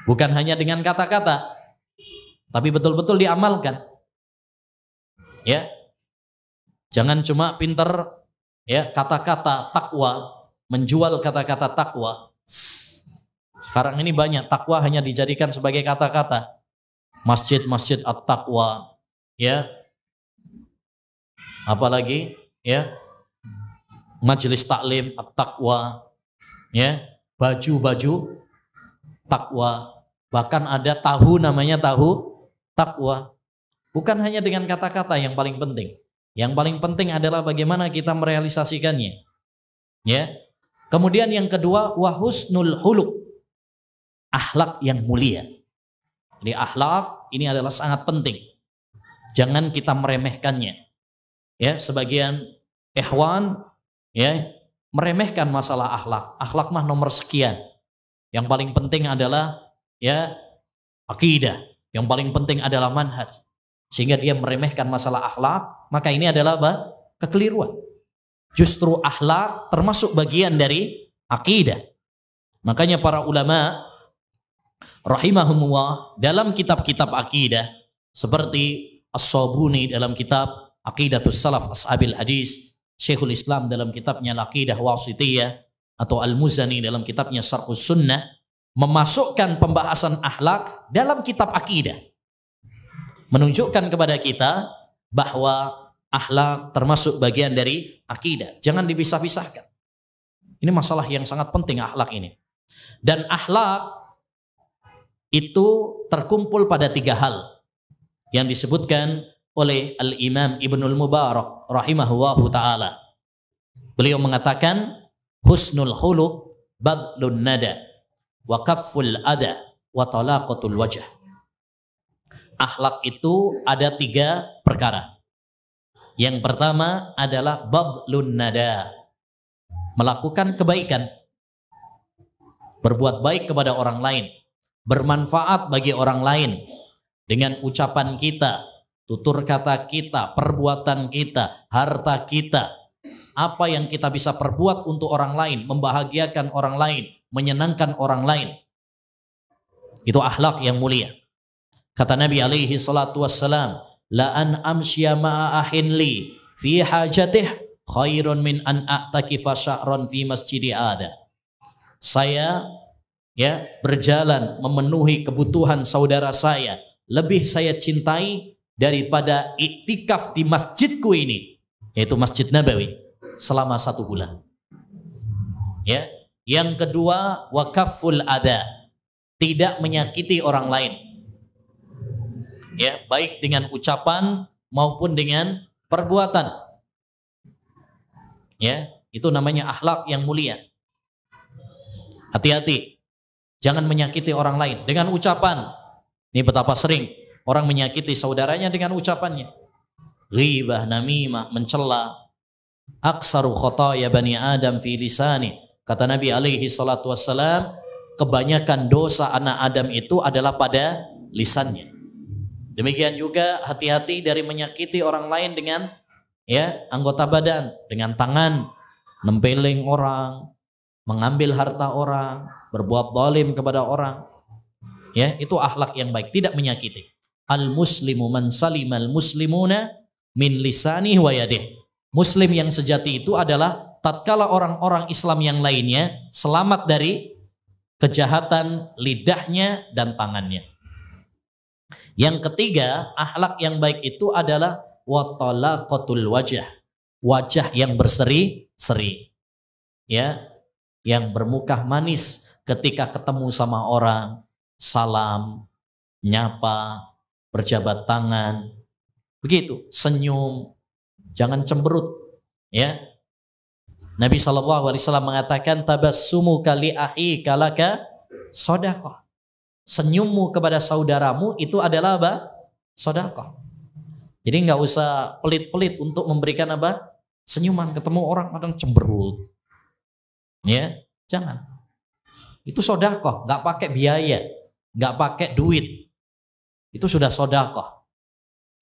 Bukan hanya dengan kata-kata, tapi betul-betul diamalkan. Ya. Jangan cuma pinter kata-kata takwa, menjual kata-kata takwa. Sekarang ini banyak takwa hanya dijadikan sebagai kata-kata. Masjid-masjid at-taqwa, apalagi majelis taklim at-taqwa, baju-baju takwa, bahkan ada tahu namanya tahu takwa. Bukan hanya dengan kata-kata yang paling penting. Yang paling penting adalah bagaimana kita merealisasikannya. Kemudian yang kedua, wa husnul khuluq, akhlak yang mulia. Jadi akhlak ini adalah sangat penting. Jangan kita meremehkannya. Sebagian ikhwan meremehkan masalah akhlak. Akhlak mah nomor sekian. Yang paling penting adalah akidah. Yang paling penting adalah manhaj. Sehingga dia meremehkan masalah akhlak, maka ini adalah apa? Kekeliruan. Justru akhlak termasuk bagian dari akidah. Makanya para ulama rahimahumullah dalam kitab-kitab akidah seperti As-Sabuni dalam kitab Aqidatus Salaf Ashabil Hadis, Syekhul Islam dalam kitabnya Al-Aqidah Wasithiyah atau Al-Muzani dalam kitabnya Syarhus Sunnah memasukkan pembahasan akhlak dalam kitab akidah. Menunjukkan kepada kita bahwa akhlak termasuk bagian dari akidah. Jangan dipisah-pisahkan. Ini masalah yang sangat penting akhlak ini. Dan akhlak itu terkumpul pada 3 hal yang disebutkan oleh Al-Imam Ibnul Mubarak rahimahullahu ta'ala. Beliau mengatakan husnul khuluq badlun nada wa kafful adha wa talaqatul wajah. Akhlak itu ada 3 perkara. Yang pertama adalah badlun nada, melakukan kebaikan, berbuat baik kepada orang lain, bermanfaat bagi orang lain dengan ucapan kita, tutur kata kita, perbuatan kita, harta kita. Apa yang kita bisa perbuat untuk orang lain, membahagiakan orang lain, menyenangkan orang lain. Itu akhlak yang mulia. Kata Nabi alaihi salatu wassalam, la an amsya ma'a ahin li fi hajatih khairun min an a'takifa sya'ran fi masjidi ada. Saya berjalan memenuhi kebutuhan saudara saya, lebih saya cintai daripada iktikaf di masjidku ini, yaitu Masjid Nabawi, selama 1 bulan. Ya. Yang kedua, wakafful adha, tidak menyakiti orang lain. Ya, baik dengan ucapan maupun dengan perbuatan. Ya, itu namanya akhlak yang mulia. Hati-hati, jangan menyakiti orang lain dengan ucapan. Ini betapa sering orang menyakiti saudaranya dengan ucapannya. Ghibah, namimah, mencela. Aksaru khotaya bani Adam fi lisani. Kata Nabi alaihi salatu wassalam, kebanyakan dosa anak Adam itu adalah pada lisannya. Demikian juga hati-hati dari menyakiti orang lain dengan anggota badan, dengan tangan, nempeling orang, mengambil harta orang, berbuat zalim kepada orang. Ya, itu akhlak yang baik, tidak menyakiti. Al-muslimu man salimal muslimuna min lisanihi wa yadihi. Muslim yang sejati itu adalah tatkala orang-orang Islam yang lainnya selamat dari kejahatan lidahnya dan tangannya. Yang ketiga, akhlak yang baik itu adalah wa talaqatul wajah. Wajah yang berseri-seri. Ya, yang bermuka manis ketika ketemu sama orang, salam, nyapa, berjabat tangan, begitu, senyum, jangan cemberut. Ya, Nabi SAW mengatakan tabassumu kali ahi kalaka sodaqah. Senyummu kepada saudaramu itu adalah apa? Sodaqah. Jadi nggak usah pelit-pelit untuk memberikan apa? Senyuman. Ketemu orang kadang cemberut. Ya, jangan. Itu sodaqah, nggak pakai biaya, nggak pakai duit. Itu sudah sodaqah.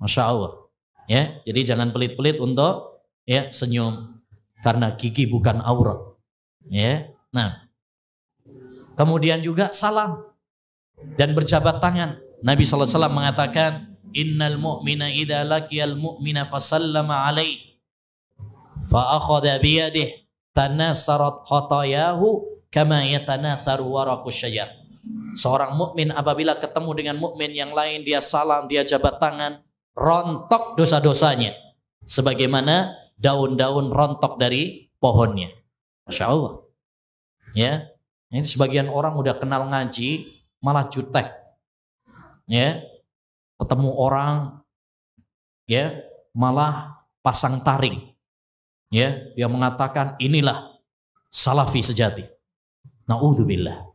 Masya Allah. Ya, jadi jangan pelit-pelit untuk senyum, karena gigi bukan aurat. Ya, nah, kemudian juga salam dan berjabat tangan. Nabi SAW mengatakan, innal mu'mina idza laqiyal mu'mina fasallama alaihi fa akhadha biyadihi tanasarat khatayahu kama yatanatharu waraqus syajar. Seorang mukmin apabila ketemu dengan mukmin yang lain, dia salam, dia jabat tangan, rontok dosa-dosanya sebagaimana daun-daun rontok dari pohonnya. Masya Allah. Ya, ini sebagian orang udah kenal ngaji malah jutek. Ya, ketemu orang malah pasang taring. Ya, dia mengatakan inilah salafi sejati. Na'udzubillah.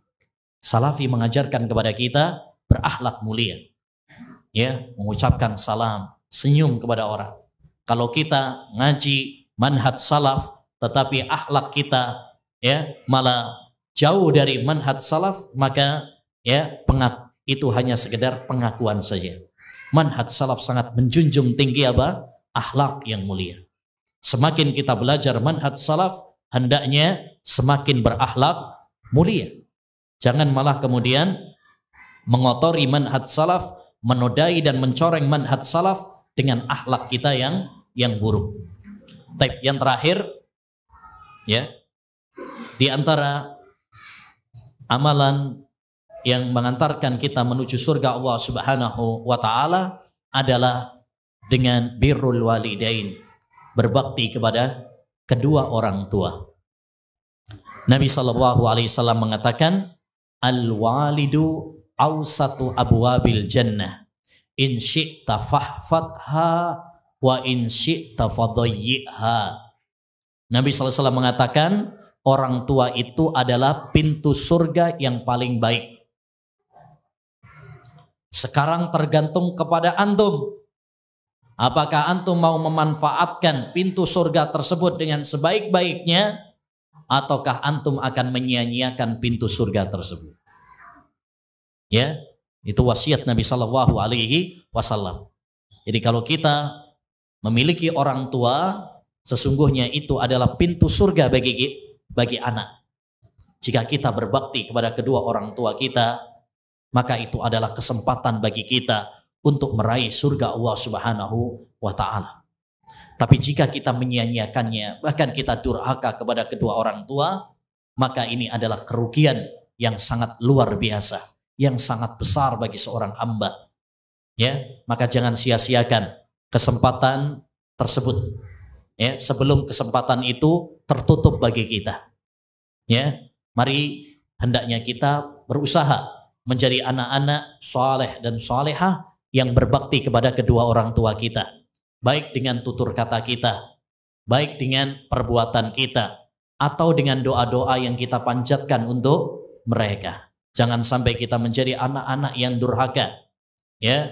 Salafi mengajarkan kepada kita berakhlak mulia. Ya, mengucapkan salam, senyum kepada orang. Kalau kita ngaji manhaj salaf tetapi akhlak kita malah jauh dari manhaj salaf, maka itu hanya sekedar pengakuan saja. Manhaj salaf sangat menjunjung tinggi apa? Akhlak yang mulia. Semakin kita belajar manhaj salaf, hendaknya semakin berakhlak mulia. Jangan malah kemudian mengotori manhaj salaf, menodai dan mencoreng manhaj salaf dengan akhlak kita yang buruk. Baik, yang terakhir ya, di antara amalan yang mengantarkan kita menuju surga Allah Subhanahu wa taala adalah dengan birrul walidain, berbakti kepada kedua orang tua. Nabi sallallahu alaihi wasallam mengatakan, al-walidu awsatu abwabil jannah, in syi'ta fahfadha wa in syi'ta fadayyi'ha. Nabi sallallahu alaihi wasallam mengatakan, orang tua itu adalah pintu surga yang paling baik. Sekarang tergantung kepada antum. Apakah antum mau memanfaatkan pintu surga tersebut dengan sebaik-baiknya, ataukah antum akan menyia-nyiakan pintu surga tersebut? Ya, itu wasiat Nabi Shallallahu Alaihi Wasallam. Jadi kalau kita memiliki orang tua, sesungguhnya itu adalah pintu surga bagi anak. Jika kita berbakti kepada kedua orang tua kita, maka itu adalah kesempatan bagi kita untuk meraih surga Allah Subhanahu wa taala. Tapi jika kita menyia-nyiakannya, bahkan kita durhaka kepada kedua orang tua, maka ini adalah kerugian yang sangat luar biasa, yang sangat besar bagi seorang hamba. Ya, maka jangan sia-siakan kesempatan tersebut. Ya, sebelum kesempatan itu tertutup bagi kita. Ya, mari hendaknya kita berusaha menjadi anak-anak saleh dan salehah yang berbakti kepada kedua orang tua kita, baik dengan tutur kata kita, baik dengan perbuatan kita, atau dengan doa-doa yang kita panjatkan untuk mereka. Jangan sampai kita menjadi anak-anak yang durhaka, ya,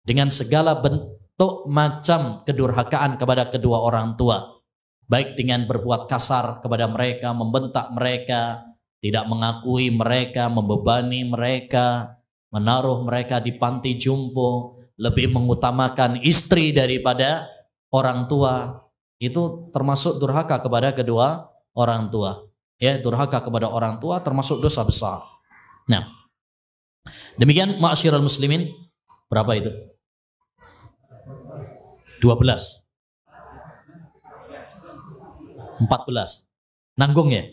dengan segala bentuk macam kedurhakaan kepada kedua orang tua, baik dengan berbuat kasar kepada mereka, membentak mereka, tidak mengakui mereka, membebani mereka, menaruh mereka di panti jompo, lebih mengutamakan istri daripada orang tua. Itu termasuk durhaka kepada kedua orang tua. Ya, durhaka kepada orang tua termasuk dosa besar. Nah, demikian ma'asyiral muslimin. Berapa itu? 12. 14. Nanggung ya?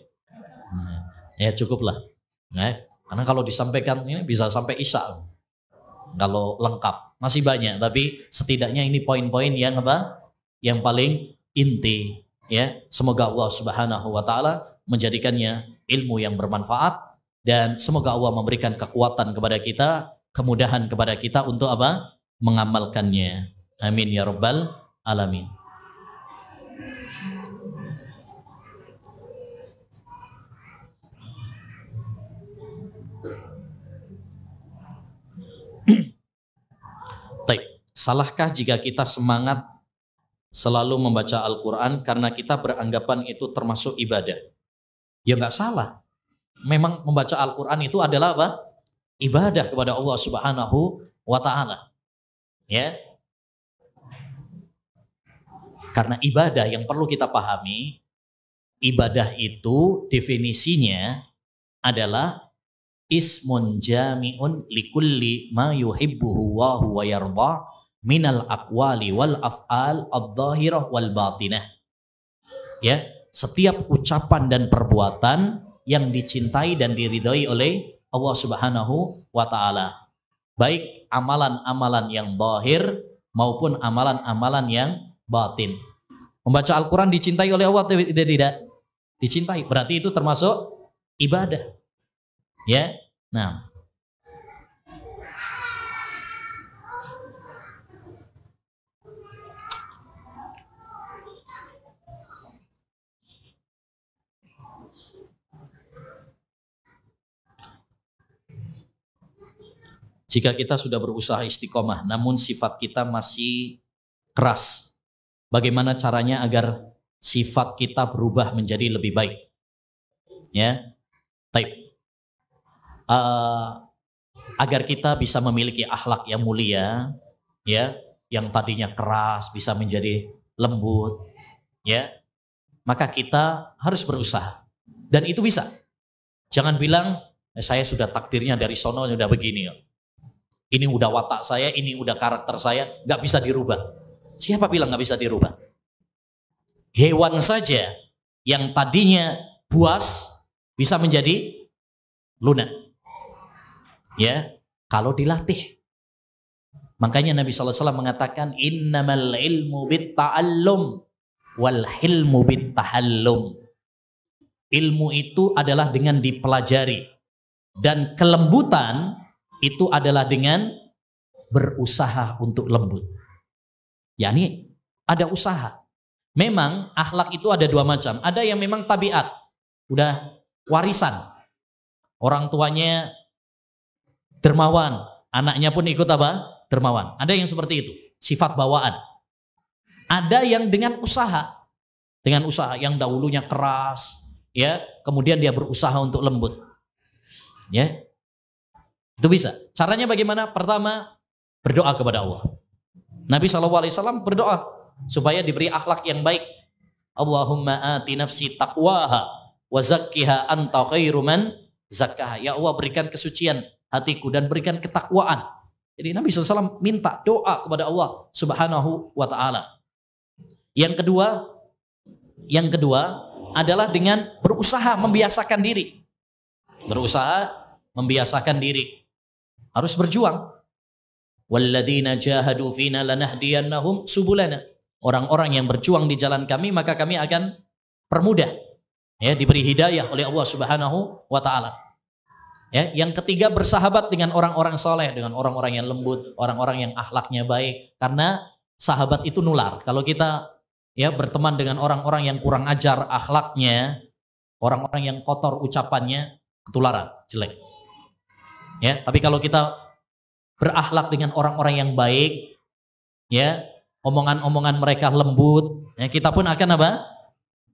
Ya cukuplah. Nah, karena kalau disampaikan ini bisa sampai isya. Kalau lengkap masih banyak, tapi setidaknya ini poin-poin yang apa? Yang paling inti, ya. Semoga Allah Subhanahu wa taala menjadikannya ilmu yang bermanfaat, dan semoga Allah memberikan kekuatan kepada kita, kemudahan kepada kita untuk apa? Mengamalkannya. Amin ya rabbal alamin. Salahkah jika kita semangat selalu membaca Al-Quran karena kita beranggapan itu termasuk ibadah? Ya nggak salah. Memang membaca Al-Quran itu adalah apa? Ibadah kepada Allah Subhanahu wa ta'ala. Ya. Karena ibadah yang perlu kita pahami, ibadah itu definisinya adalah ismun jami'un likulli ma yuhibbuhu wa huwa yarda minal aqwali wal af'al adh-dhahirah wal batinah. Ya, setiap ucapan dan perbuatan yang dicintai dan diridhoi oleh Allah Subhanahu wa taala. Baik amalan-amalan yang zahir maupun amalan-amalan yang batin. Membaca Al-Qur'an dicintai oleh Allah atau tidak? Dicintai. Berarti itu termasuk ibadah. Ya. Nah, jika kita sudah berusaha istiqomah namun sifat kita masih keras, bagaimana caranya agar sifat kita berubah menjadi lebih baik? Ya, baik. Agar kita bisa memiliki akhlak yang mulia, ya, yang tadinya keras bisa menjadi lembut, ya, maka kita harus berusaha, dan itu bisa. Jangan bilang saya sudah takdirnya dari sono udah begini, ini udah watak saya, ini udah karakter saya, nggak bisa dirubah. Siapa bilang nggak bisa dirubah? hewan saja yang tadinya buas bisa menjadi lunak. Ya, kalau dilatih. Makanya Nabi SAW mengatakan innamal ilmu bitta'allum wal hilmu bittahallum. Ilmu itu adalah dengan dipelajari, dan kelembutan itu adalah dengan berusaha untuk lembut. Yani ada usaha. Memang akhlak itu ada dua macam. Ada yang memang tabiat, udah warisan. Orang tuanya dermawan, anaknya pun ikut apa? Dermawan. Ada yang seperti itu, sifat bawaan. Ada yang dengan usaha yang dahulunya keras, ya, kemudian dia berusaha untuk lembut. Ya. Itu bisa. Caranya bagaimana? Pertama, berdoa kepada Allah. Nabi SAW berdoa supaya diberi akhlak yang baik. Allahumma ati nafsi taqwaha wa zakkiha anta khairu man zakkaha. Ya Allah, berikan kesucian hatiku dan berikan ketakwaan. Jadi Nabi SAW minta doa kepada Allah Subhanahu wa ta'ala. Yang kedua adalah dengan berusaha membiasakan diri. Berusaha membiasakan diri. Harus berjuang. Walladzina jahadu fina lanahdiyannahum subulana. Orang-orang yang berjuang di jalan kami, maka kami akan permudah. Ya, diberi hidayah oleh Allah Subhanahu wa ta'ala. Ya, yang ketiga, bersahabat dengan orang-orang soleh, dengan orang-orang yang lembut, orang-orang yang akhlaknya baik. Karena sahabat itu nular. Kalau kita ya berteman dengan orang-orang yang kurang ajar akhlaknya, orang-orang yang kotor ucapannya, ketularan, jelek. Ya, tapi kalau kita berakhlak dengan orang-orang yang baik, ya, omongan-omongan mereka lembut, ya, kita pun akan apa?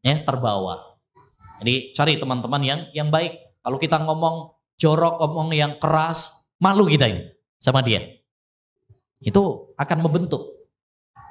Ya, terbawa. Jadi cari teman-teman yang baik. Kalau kita ngomong jorok, ngomong yang keras, malu kita ini sama dia. Itu akan membentuk.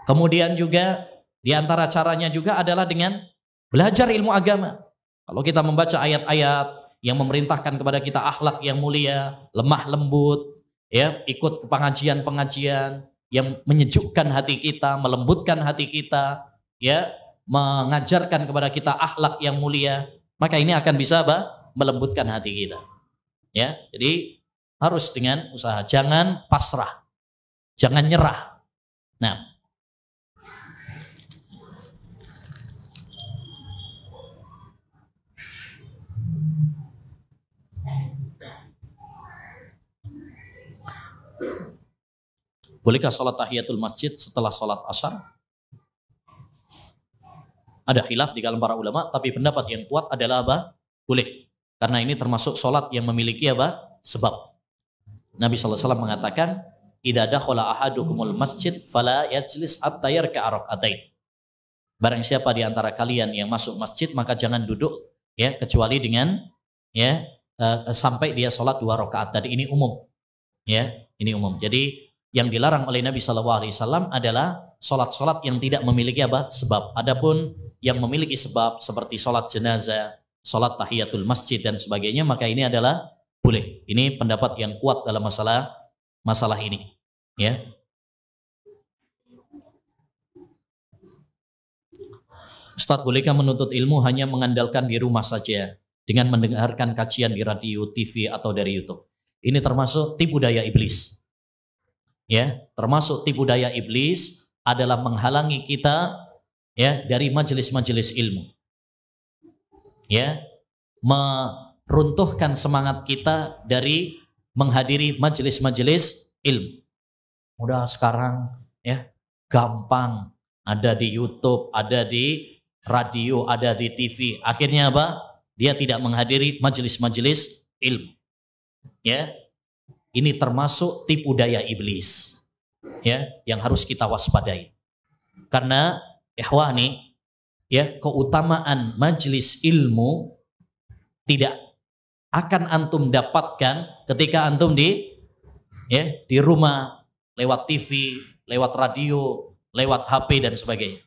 Kemudian juga di antara caranya juga adalah dengan belajar ilmu agama. Kalau kita membaca ayat-ayat yang memerintahkan kepada kita akhlak yang mulia, lemah lembut, ya, ikut ke pengajian-pengajian yang menyejukkan hati kita, melembutkan hati kita, ya, mengajarkan kepada kita akhlak yang mulia, maka ini akan bisa apa? Melembutkan hati kita. Ya, jadi harus dengan usaha, jangan pasrah, jangan nyerah. Nah, bolehkah sholat tahiyatul masjid setelah sholat asar? Ada khilaf di kalangan para ulama, tapi pendapat yang kuat adalah apa? Boleh. Karena ini termasuk sholat yang memiliki apa? Sebab. Nabi SAW mengatakan, idza dakhala ahadukumul masjid fala yajlis hatta yarka'a rak'atain. Barang siapa di antara kalian yang masuk masjid, maka jangan duduk, ya, kecuali dengan, ya, sampai dia sholat 2 rakaat. Tadi ini umum. Ya, ini umum. Jadi yang dilarang oleh Nabi SAW adalah sholat-sholat yang tidak memiliki apa? Sebab. Adapun yang memiliki sebab seperti sholat jenazah, sholat tahiyatul masjid dan sebagainya, maka ini adalah boleh. Ini pendapat yang kuat dalam masalah ini. Ya. Ustadz, bolehkah menuntut ilmu hanya mengandalkan di rumah saja dengan mendengarkan kajian di radio, TV atau dari YouTube? Ini termasuk tipu daya iblis. Ya, termasuk tipu daya iblis adalah menghalangi kita, ya, dari majelis-majelis ilmu. Ya, meruntuhkan semangat kita dari menghadiri majelis-majelis ilmu. Udah sekarang, ya, gampang, ada di YouTube, ada di radio, ada di TV. Akhirnya apa? Dia tidak menghadiri majelis-majelis ilmu. Ya. Ini termasuk tipu daya iblis, ya, yang harus kita waspadai. Karena ikhwani, ya, keutamaan majelis ilmu tidak akan antum dapatkan ketika antum di rumah lewat TV, lewat radio, lewat HP dan sebagainya.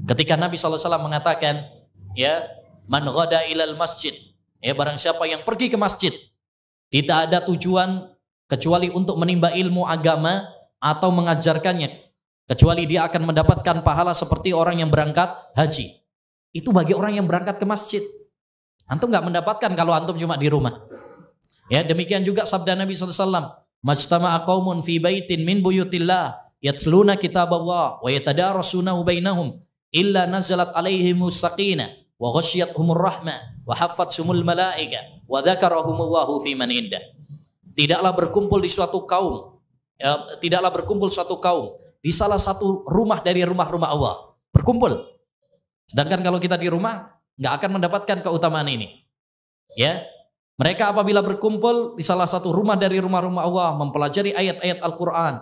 Ketika Nabi SAW mengatakan, ya, man ghada ilal masjid, ya, barang siapa yang pergi ke masjid tidak ada tujuan kecuali untuk menimba ilmu agama atau mengajarkannya, kecuali dia akan mendapatkan pahala seperti orang yang berangkat haji. Itu bagi orang yang berangkat ke masjid. Antum nggak mendapatkan kalau antum cuma di rumah. Ya, demikian juga sabda Nabi SAW. Majtama'a qaumun fi baitin min buyutillah yatluna kitaballah wa yatadarasunahu bainahum illa nazalat alaihimus sakinah wa ghasyiyatuhumur rahmah wa haffatsumul malaika wa dzakarahumullahu fi man indah. Tidaklah berkumpul suatu kaum di salah satu rumah dari rumah-rumah Allah. Berkumpul. Sedangkan kalau kita di rumah nggak akan mendapatkan keutamaan ini. Ya. Mereka apabila berkumpul di salah satu rumah dari rumah-rumah Allah mempelajari ayat-ayat Al-Quran,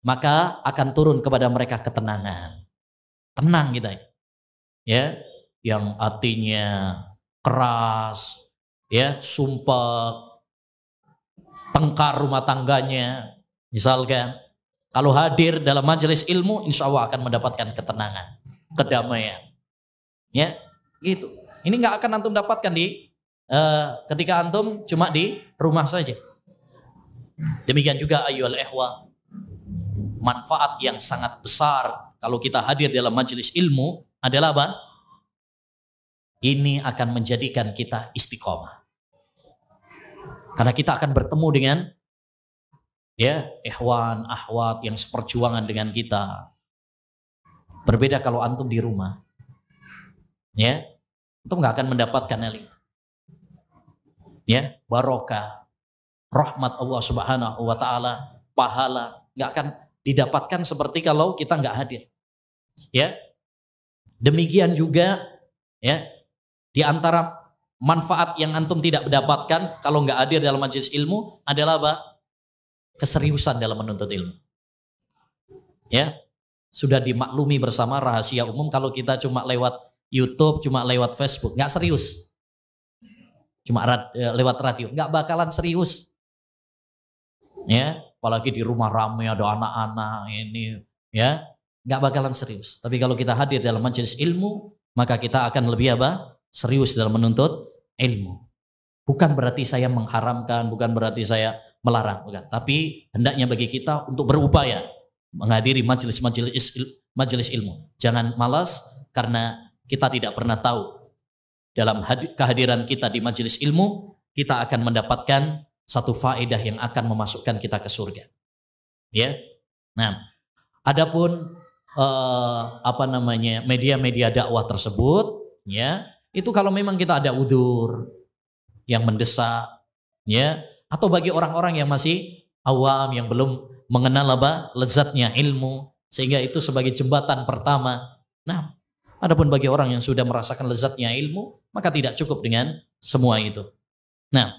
maka akan turun kepada mereka ketenangan. Tenang kita. Ya, yang hatinya keras, ya, sumpah, tengkar rumah tangganya, misalkan, kalau hadir dalam majelis ilmu, insya Allah akan mendapatkan ketenangan, kedamaian. Ya, gitu. Ini nggak akan antum dapatkan ketika antum cuma di rumah saja. Demikian juga ayyuhal ikhwah, manfaat yang sangat besar kalau kita hadir dalam majelis ilmu adalah apa? Ini akan menjadikan kita istiqomah. Karena kita akan bertemu dengan ya ikhwan, akhwat yang seperjuangan dengan kita. Berbeda kalau antum di rumah. Ya, antum nggak akan mendapatkan hal itu. Ya, barokah, rahmat Allah Subhanahu wa taala, pahala nggak akan didapatkan seperti kalau kita nggak hadir. Ya. Demikian juga ya, di antara manfaat yang antum tidak mendapatkan kalau nggak hadir dalam majelis ilmu adalah apa? Keseriusan dalam menuntut ilmu. Ya. Sudah dimaklumi bersama rahasia umum kalau kita cuma lewat YouTube, cuma lewat Facebook, nggak serius. Cuma lewat radio, nggak bakalan serius. Ya, apalagi di rumah ramai ada anak-anak ini, ya, nggak bakalan serius. Tapi kalau kita hadir dalam majelis ilmu, maka kita akan lebih apa? Serius dalam menuntut ilmu. Bukan berarti saya mengharamkan, bukan berarti saya melarang, bukan. Tapi hendaknya bagi kita untuk berupaya menghadiri majelis ilmu. Jangan malas karena kita tidak pernah tahu. Dalam kehadiran kita di majelis ilmu, kita akan mendapatkan satu faedah yang akan memasukkan kita ke surga. Ya. Nah, adapun media-media dakwah tersebut, ya, itu kalau memang kita ada udzur yang mendesak, ya, atau bagi orang-orang yang masih awam yang belum mengenal lezatnya ilmu, sehingga itu sebagai jembatan pertama. Nah, adapun bagi orang yang sudah merasakan lezatnya ilmu, maka tidak cukup dengan semua itu. Nah,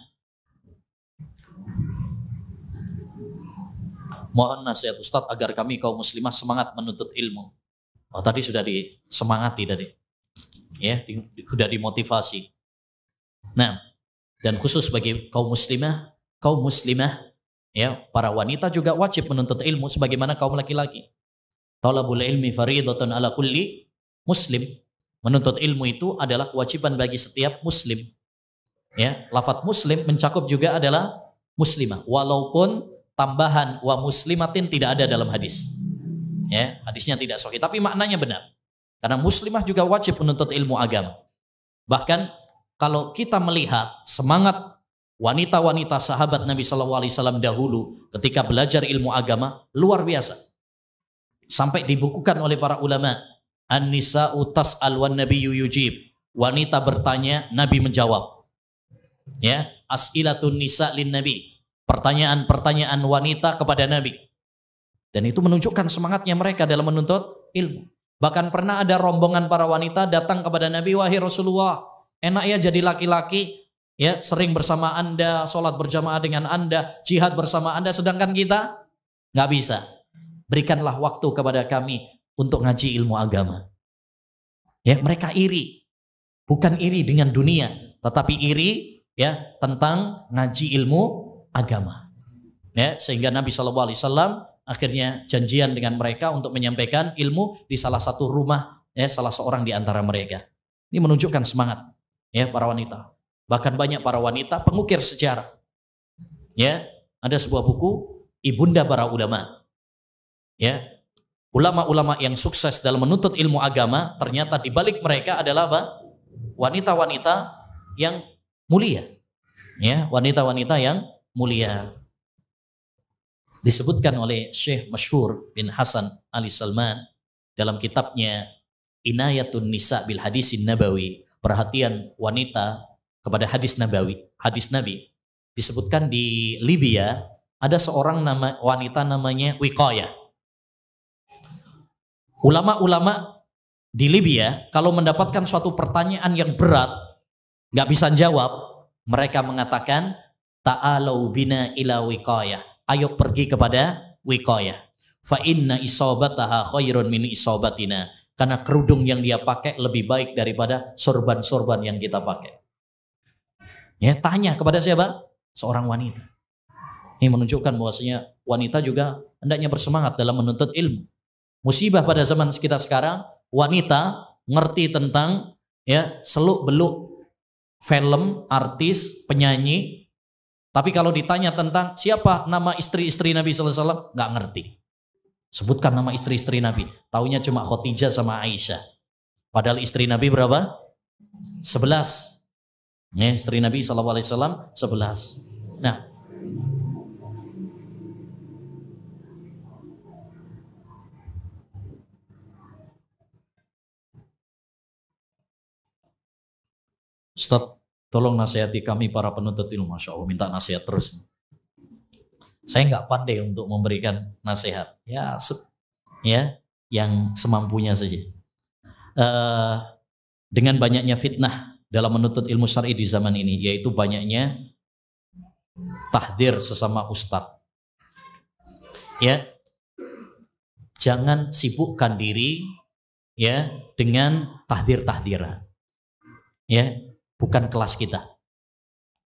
mohon nasihat Ustadz agar kami kaum muslimah semangat menuntut ilmu. Oh, tadi sudah disemangati tadi. Ya, sudah dimotivasi. Nah, dan khusus bagi kaum muslimah, ya, para wanita juga wajib menuntut ilmu sebagaimana kaum laki-laki. Talabul ilmi fariidhatun ala kulli muslim. Menuntut ilmu itu adalah kewajiban bagi setiap muslim. Ya, lafadz muslim mencakup juga adalah muslimah. Walaupun tambahan wa muslimatin tidak ada dalam hadis. Ya, hadisnya tidak sahih, tapi maknanya benar. Karena muslimah juga wajib menuntut ilmu agama. Bahkan kalau kita melihat semangat wanita-wanita sahabat Nabi SAW dahulu ketika belajar ilmu agama luar biasa. Sampai dibukukan oleh para ulama, An-nisa'u tas'al wan nabiyyu yujib. Wanita bertanya, Nabi menjawab. Ya, as'ilatun nisa' lin nabi. Pertanyaan-pertanyaan wanita kepada Nabi. Dan itu menunjukkan semangatnya mereka dalam menuntut ilmu. Bahkan pernah ada rombongan para wanita datang kepada Nabi, wahai Rasulullah, enak ya jadi laki-laki, ya, sering bersama Anda, sholat berjamaah dengan Anda, jihad bersama Anda, sedangkan kita nggak bisa. Berikanlah waktu kepada kami untuk ngaji ilmu agama. Ya, mereka iri. Bukan iri dengan dunia, tetapi iri ya tentang ngaji ilmu agama. Ya, sehingga Nabi SAW akhirnya janjian dengan mereka untuk menyampaikan ilmu di salah satu rumah, ya, salah seorang di antara mereka. Ini menunjukkan semangat, ya, para wanita. Bahkan banyak para wanita pengukir sejarah. Ya, ada sebuah buku Ibunda Para Ulama. Ya, ulama-ulama yang sukses dalam menuntut ilmu agama, ternyata di balik mereka adalah apa? Wanita-wanita yang mulia. Ya, wanita-wanita yang mulia. Disebutkan oleh Syekh Masyhur bin Hasan Ali Salman dalam kitabnya Inayatun Nisa bil Hadisin Nabawi, perhatian wanita kepada hadis Nabawi, hadis Nabi. Disebutkan di Libya ada seorang wanita namanya Wiqayah. Ulama-ulama di Libya kalau mendapatkan suatu pertanyaan yang berat, nggak bisa jawab, mereka mengatakan ta'alau bina ila Wiqayah. Ayo pergi kepada Wiqayah. Fa inna isabataha khairun min isabatina. Karena kerudung yang dia pakai lebih baik daripada sorban-sorban yang kita pakai. Ya, tanya kepada siapa? Seorang wanita. Ini menunjukkan bahwasanya wanita juga hendaknya bersemangat dalam menuntut ilmu. Musibah pada zaman kita sekarang, wanita ngerti tentang ya seluk-beluk film, artis, penyanyi. Tapi kalau ditanya tentang siapa nama istri-istri Nabi sallallahu alaihi wasallam, nggak ngerti. Sebutkan nama istri-istri Nabi. Taunya cuma Khadijah sama Aisyah. Padahal istri Nabi berapa? 11. Ya, istri Nabi sallallahu alaihi wasallam 11. Nah, Ustaz, tolong nasihati kami para penuntut ilmu. Masya Allah, minta nasihat terus. Saya nggak pandai untuk memberikan nasihat. Ya, yang semampunya saja. Dengan banyaknya fitnah dalam menuntut ilmu syar'i di zaman ini, yaitu banyaknya tahdir sesama ustadz. Ya, jangan sibukkan diri ya dengan tahdir-tahdiran. Ya. Bukan kelas kita,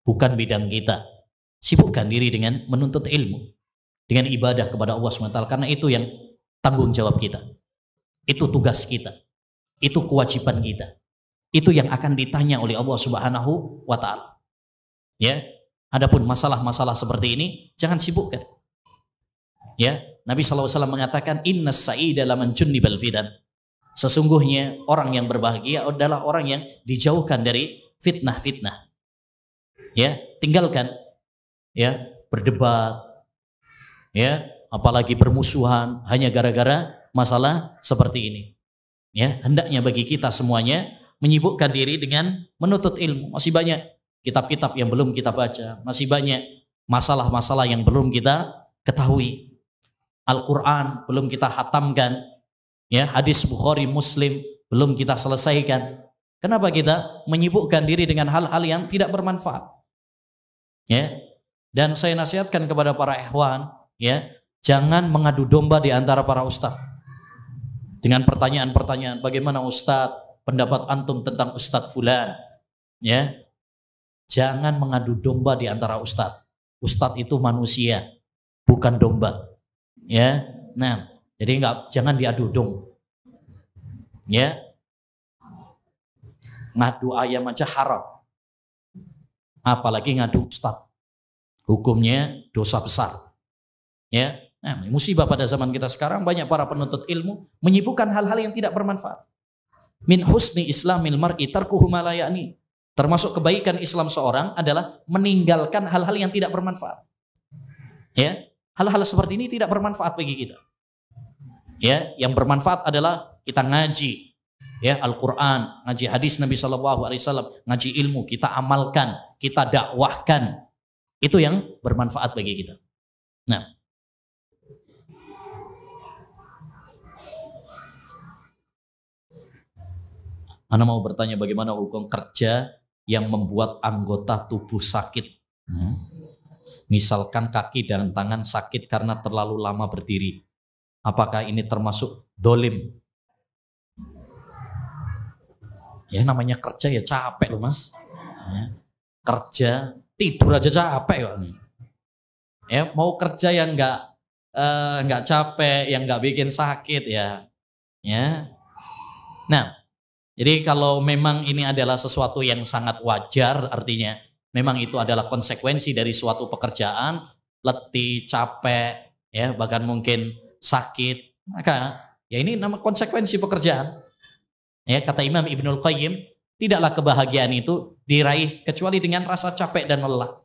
bukan bidang kita. Sibukkan diri dengan menuntut ilmu, dengan ibadah kepada Allah SWT, karena itu yang tanggung jawab kita, itu tugas kita, itu kewajiban kita, itu yang akan ditanya oleh Allah Subhanahu wa Ta'ala. Ya, adapun masalah-masalah seperti ini jangan sibukkan. Ya, Nabi SAW mengatakan innas sa'ida laman junnibal fitan. Sesungguhnya orang yang berbahagia adalah orang yang dijauhkan dari fitnah-fitnah. Ya, tinggalkan ya berdebat, ya, apalagi bermusuhan hanya gara-gara masalah seperti ini. Ya, hendaknya bagi kita semuanya menyibukkan diri dengan menuntut ilmu. Masih banyak kitab-kitab yang belum kita baca, masih banyak masalah-masalah yang belum kita ketahui. Al-Qur'an belum kita hatamkan, ya, hadis Bukhari Muslim belum kita selesaikan. Kenapa kita menyibukkan diri dengan hal-hal yang tidak bermanfaat? Ya. Dan saya nasihatkan kepada para ikhwan, ya, jangan mengadu domba di antara para ustadz. Dengan pertanyaan-pertanyaan, bagaimana ustadz, pendapat antum tentang ustadz fulan? Ya. Jangan mengadu domba di antara ustadz. Ustadz itu manusia, bukan domba. Ya. Nah, jadi jangan diadu domba. Ya. Ngadu ayam aja haram, apalagi ngadu ustadz. Hukumnya dosa besar. Ya, nah, musibah pada zaman kita sekarang, banyak para penuntut ilmu menyibukkan hal-hal yang tidak bermanfaat. Min husni islamil mar'i tarkuhu ma la ya'ni. Termasuk kebaikan Islam seorang adalah meninggalkan hal-hal yang tidak bermanfaat. Ya, hal-hal seperti ini tidak bermanfaat bagi kita. Ya, yang bermanfaat adalah kita ngaji. Ya, Al-Quran, ngaji hadis Nabi SAW, ngaji ilmu, kita amalkan, kita dakwahkan. Itu yang bermanfaat bagi kita. Nah, Ana mau bertanya bagaimana hukum kerja yang membuat anggota tubuh sakit. Misalkan kaki dan tangan sakit karena terlalu lama berdiri. Apakah ini termasuk dolim? Ya, namanya kerja ya capek loh mas. Ya, kerja tidur aja capek kok. Ya, mau kerja yang nggak capek, yang nggak bikin sakit ya. Ya. Nah, jadi kalau memang ini adalah sesuatu yang sangat wajar, artinya memang itu adalah konsekuensi dari suatu pekerjaan, letih, capek, ya bahkan mungkin sakit, maka Ya ini nama konsekuensi pekerjaan. Ya, kata Imam Ibnul Qayyim, tidaklah kebahagiaan itu diraih kecuali dengan rasa capek dan lelah.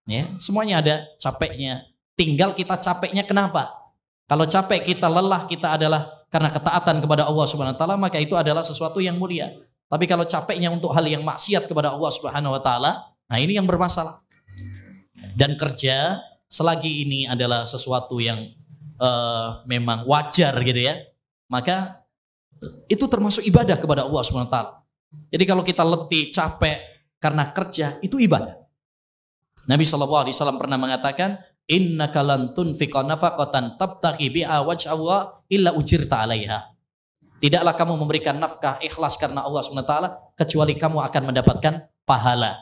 Ya, semuanya ada capeknya. Tinggal kita capeknya kenapa? Kalau capek kita, lelah kita adalah karena ketaatan kepada Allah Subhanahu wa taala, maka itu adalah sesuatu yang mulia. Tapi kalau capeknya untuk hal yang maksiat kepada Allah Subhanahu wa taala, nah ini yang bermasalah. Dan kerja selagi ini adalah sesuatu yang memang wajar gitu ya, maka itu termasuk ibadah kepada Allah Subhanahu wa taala. Jadi kalau kita letih, capek karena kerja, itu ibadah. Nabi SAW pernah mengatakan, innaka lan tunfiqa nafaqatan tabtaghi biha wajha Allah illa ujirta 'alaiha. Tidaklah kamu memberikan nafkah ikhlas karena Allah SWT kecuali kamu akan mendapatkan pahala.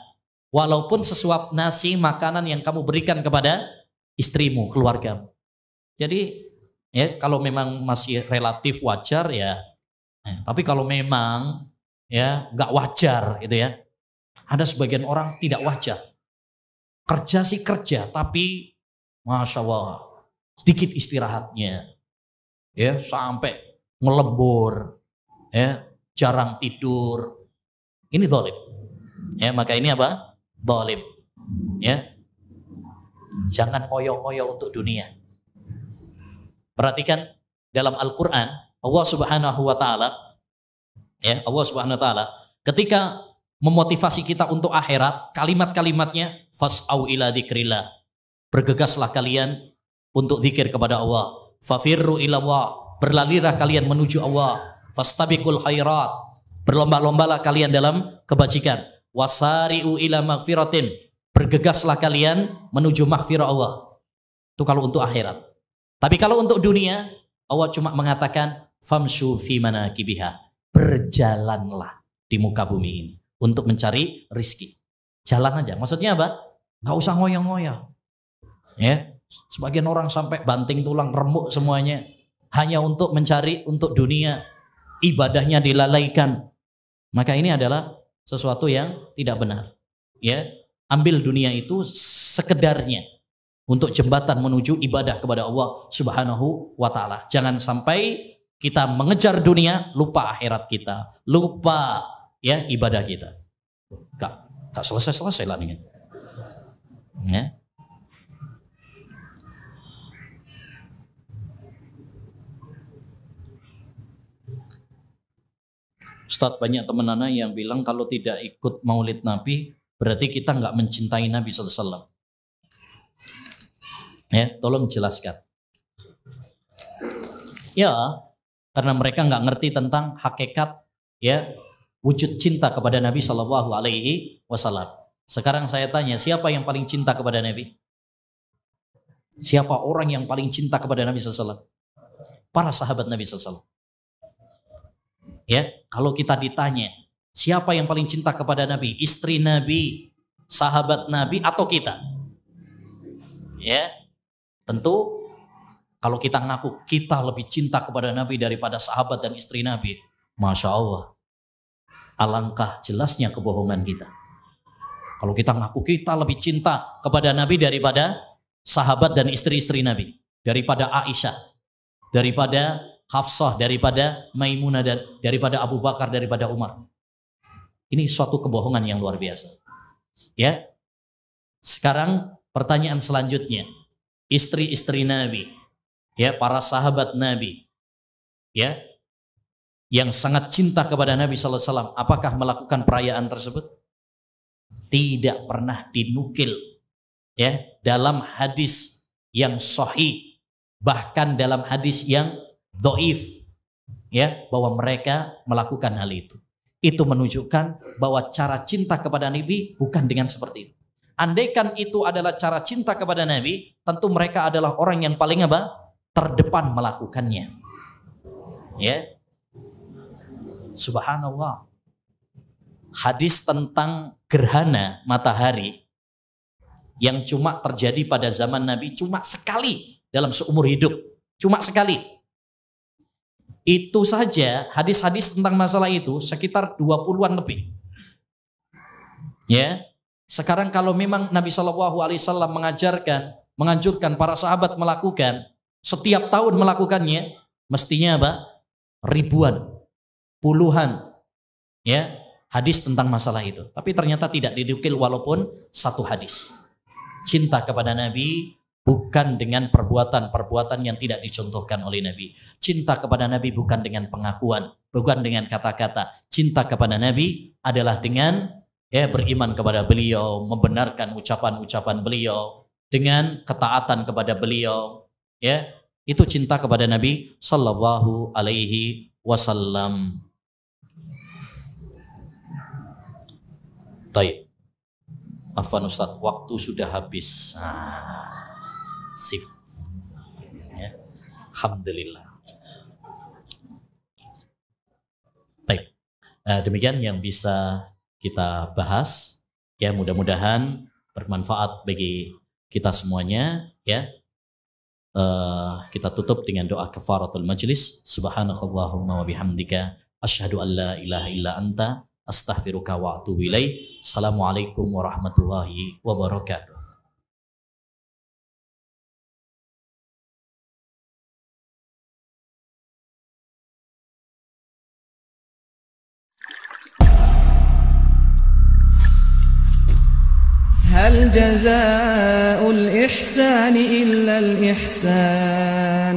Walaupun sesuap nasi makanan yang kamu berikan kepada istrimu, keluargamu. Jadi ya kalau memang masih relatif wajar ya. Tapi kalau memang ya nggak wajar gitu ya. Ada sebagian orang tidak wajar. Kerja sih kerja, tapi Masya Allah sedikit istirahatnya. Ya sampai ngelembur, ya jarang tidur. Ini zalim. Ya maka ini apa? Zalim. Ya. Jangan ngoyo-ngoyo untuk dunia. Perhatikan dalam Al-Qur'an Allah Subhanahu wa taala, ya, Allah Subhanahu wa taala ketika memotivasi kita untuk akhirat, kalimat-kalimatnya fas'au ila dzikrillah. Bergegaslah kalian untuk zikir kepada Allah. Fafirru ila Allah. Berlarilah kalian menuju Allah. Fastabiqul khairat. Berlomba-lombalah kalian dalam kebajikan. Wasari'u ila maghfiratin. Bergegaslah kalian menuju maghfirah Allah. Itu kalau untuk akhirat. Tapi kalau untuk dunia, Allah cuma mengatakan famshu fi manakibiha. Berjalanlah di muka bumi ini untuk mencari rizki. Jalan aja. Maksudnya apa? Nggak usah ngoyo-ngoyo. Ya, sebagian orang sampai banting tulang, remuk semuanya hanya untuk mencari untuk dunia, ibadahnya dilalaikan. Maka ini adalah sesuatu yang tidak benar. Ya, ambil dunia itu sekedarnya untuk jembatan menuju ibadah kepada Allah Subhanahu wa taala. Jangan sampai kita mengejar dunia, lupa akhirat kita, lupa ya ibadah kita. Gak selesai-selesai lah ini. Ya. Ustadz, banyak teman anak yang bilang kalau tidak ikut maulid Nabi berarti kita nggak mencintai Nabi SAW. Ya, tolong jelaskan. Ya, karena mereka nggak ngerti tentang hakikat ya wujud cinta kepada Nabi Shallallahu Alaihi Wasallam. Sekarang saya tanya, siapa yang paling cinta kepada Nabi? Siapa orang yang paling cinta kepada Nabi SAW? Para sahabat Nabi SAW. Ya, kalau kita ditanya, siapa yang paling cinta kepada Nabi? Istri Nabi, sahabat Nabi, atau kita? Ya, tentu kalau kita ngaku kita lebih cinta kepada Nabi daripada sahabat dan istri Nabi, Masya Allah, alangkah jelasnya kebohongan kita. Kalau kita ngaku kita lebih cinta kepada Nabi daripada sahabat dan istri-istri Nabi, daripada Aisyah, daripada Hafsah, daripada Maimunah, dan daripada Abu Bakar, daripada Umar. Ini suatu kebohongan yang luar biasa. Ya. Sekarang pertanyaan selanjutnya, istri-istri Nabi, ya, para sahabat Nabi, ya, yang sangat cinta kepada Nabi sallallahu alaihi wasallam, apakah melakukan perayaan tersebut? Tidak pernah dinukil ya dalam hadis yang sahih, bahkan dalam hadis yang dhaif ya bahwa mereka melakukan hal itu. Itu menunjukkan bahwa cara cinta kepada Nabi bukan dengan seperti itu. Andaikan itu adalah cara cinta kepada Nabi, tentu mereka adalah orang yang paling apa? Terdepan melakukannya. Ya. Subhanallah. Hadis tentang gerhana matahari yang cuma terjadi pada zaman Nabi cuma sekali dalam seumur hidup. Cuma sekali. Itu saja hadis-hadis tentang masalah itu sekitar 20-an lebih. Ya. Sekarang kalau memang Nabi SAW mengajarkan, menganjurkan para sahabat melakukan, setiap tahun melakukannya, mestinya apa? Ribuan, puluhan ya hadis tentang masalah itu. Tapi ternyata tidak dinukil walaupun satu hadis. Cinta kepada Nabi bukan dengan perbuatan-perbuatan yang tidak dicontohkan oleh Nabi. Cinta kepada Nabi bukan dengan pengakuan, bukan dengan kata-kata. Cinta kepada Nabi adalah dengan beriman kepada beliau, membenarkan ucapan-ucapan beliau, dengan ketaatan kepada beliau. Ya, itu cinta kepada Nabi sallallahu alaihi wasallam. Baik. Afwan Ustaz, waktu sudah habis. Sip. Ya. Alhamdulillah. Baik. Demikian yang bisa kita bahas. Ya, mudah-mudahan bermanfaat bagi kita semuanya. Ya. Kita tutup dengan doa kafaratul majlis. Subhanakallahumma wa bihamdika asyhadu an la ilaha illa anta astaghfiruka wa atubu ilaih. Assalamualaikum warahmatullahi wabarakatuh. هل جزاء الإحسان إلا الإحسان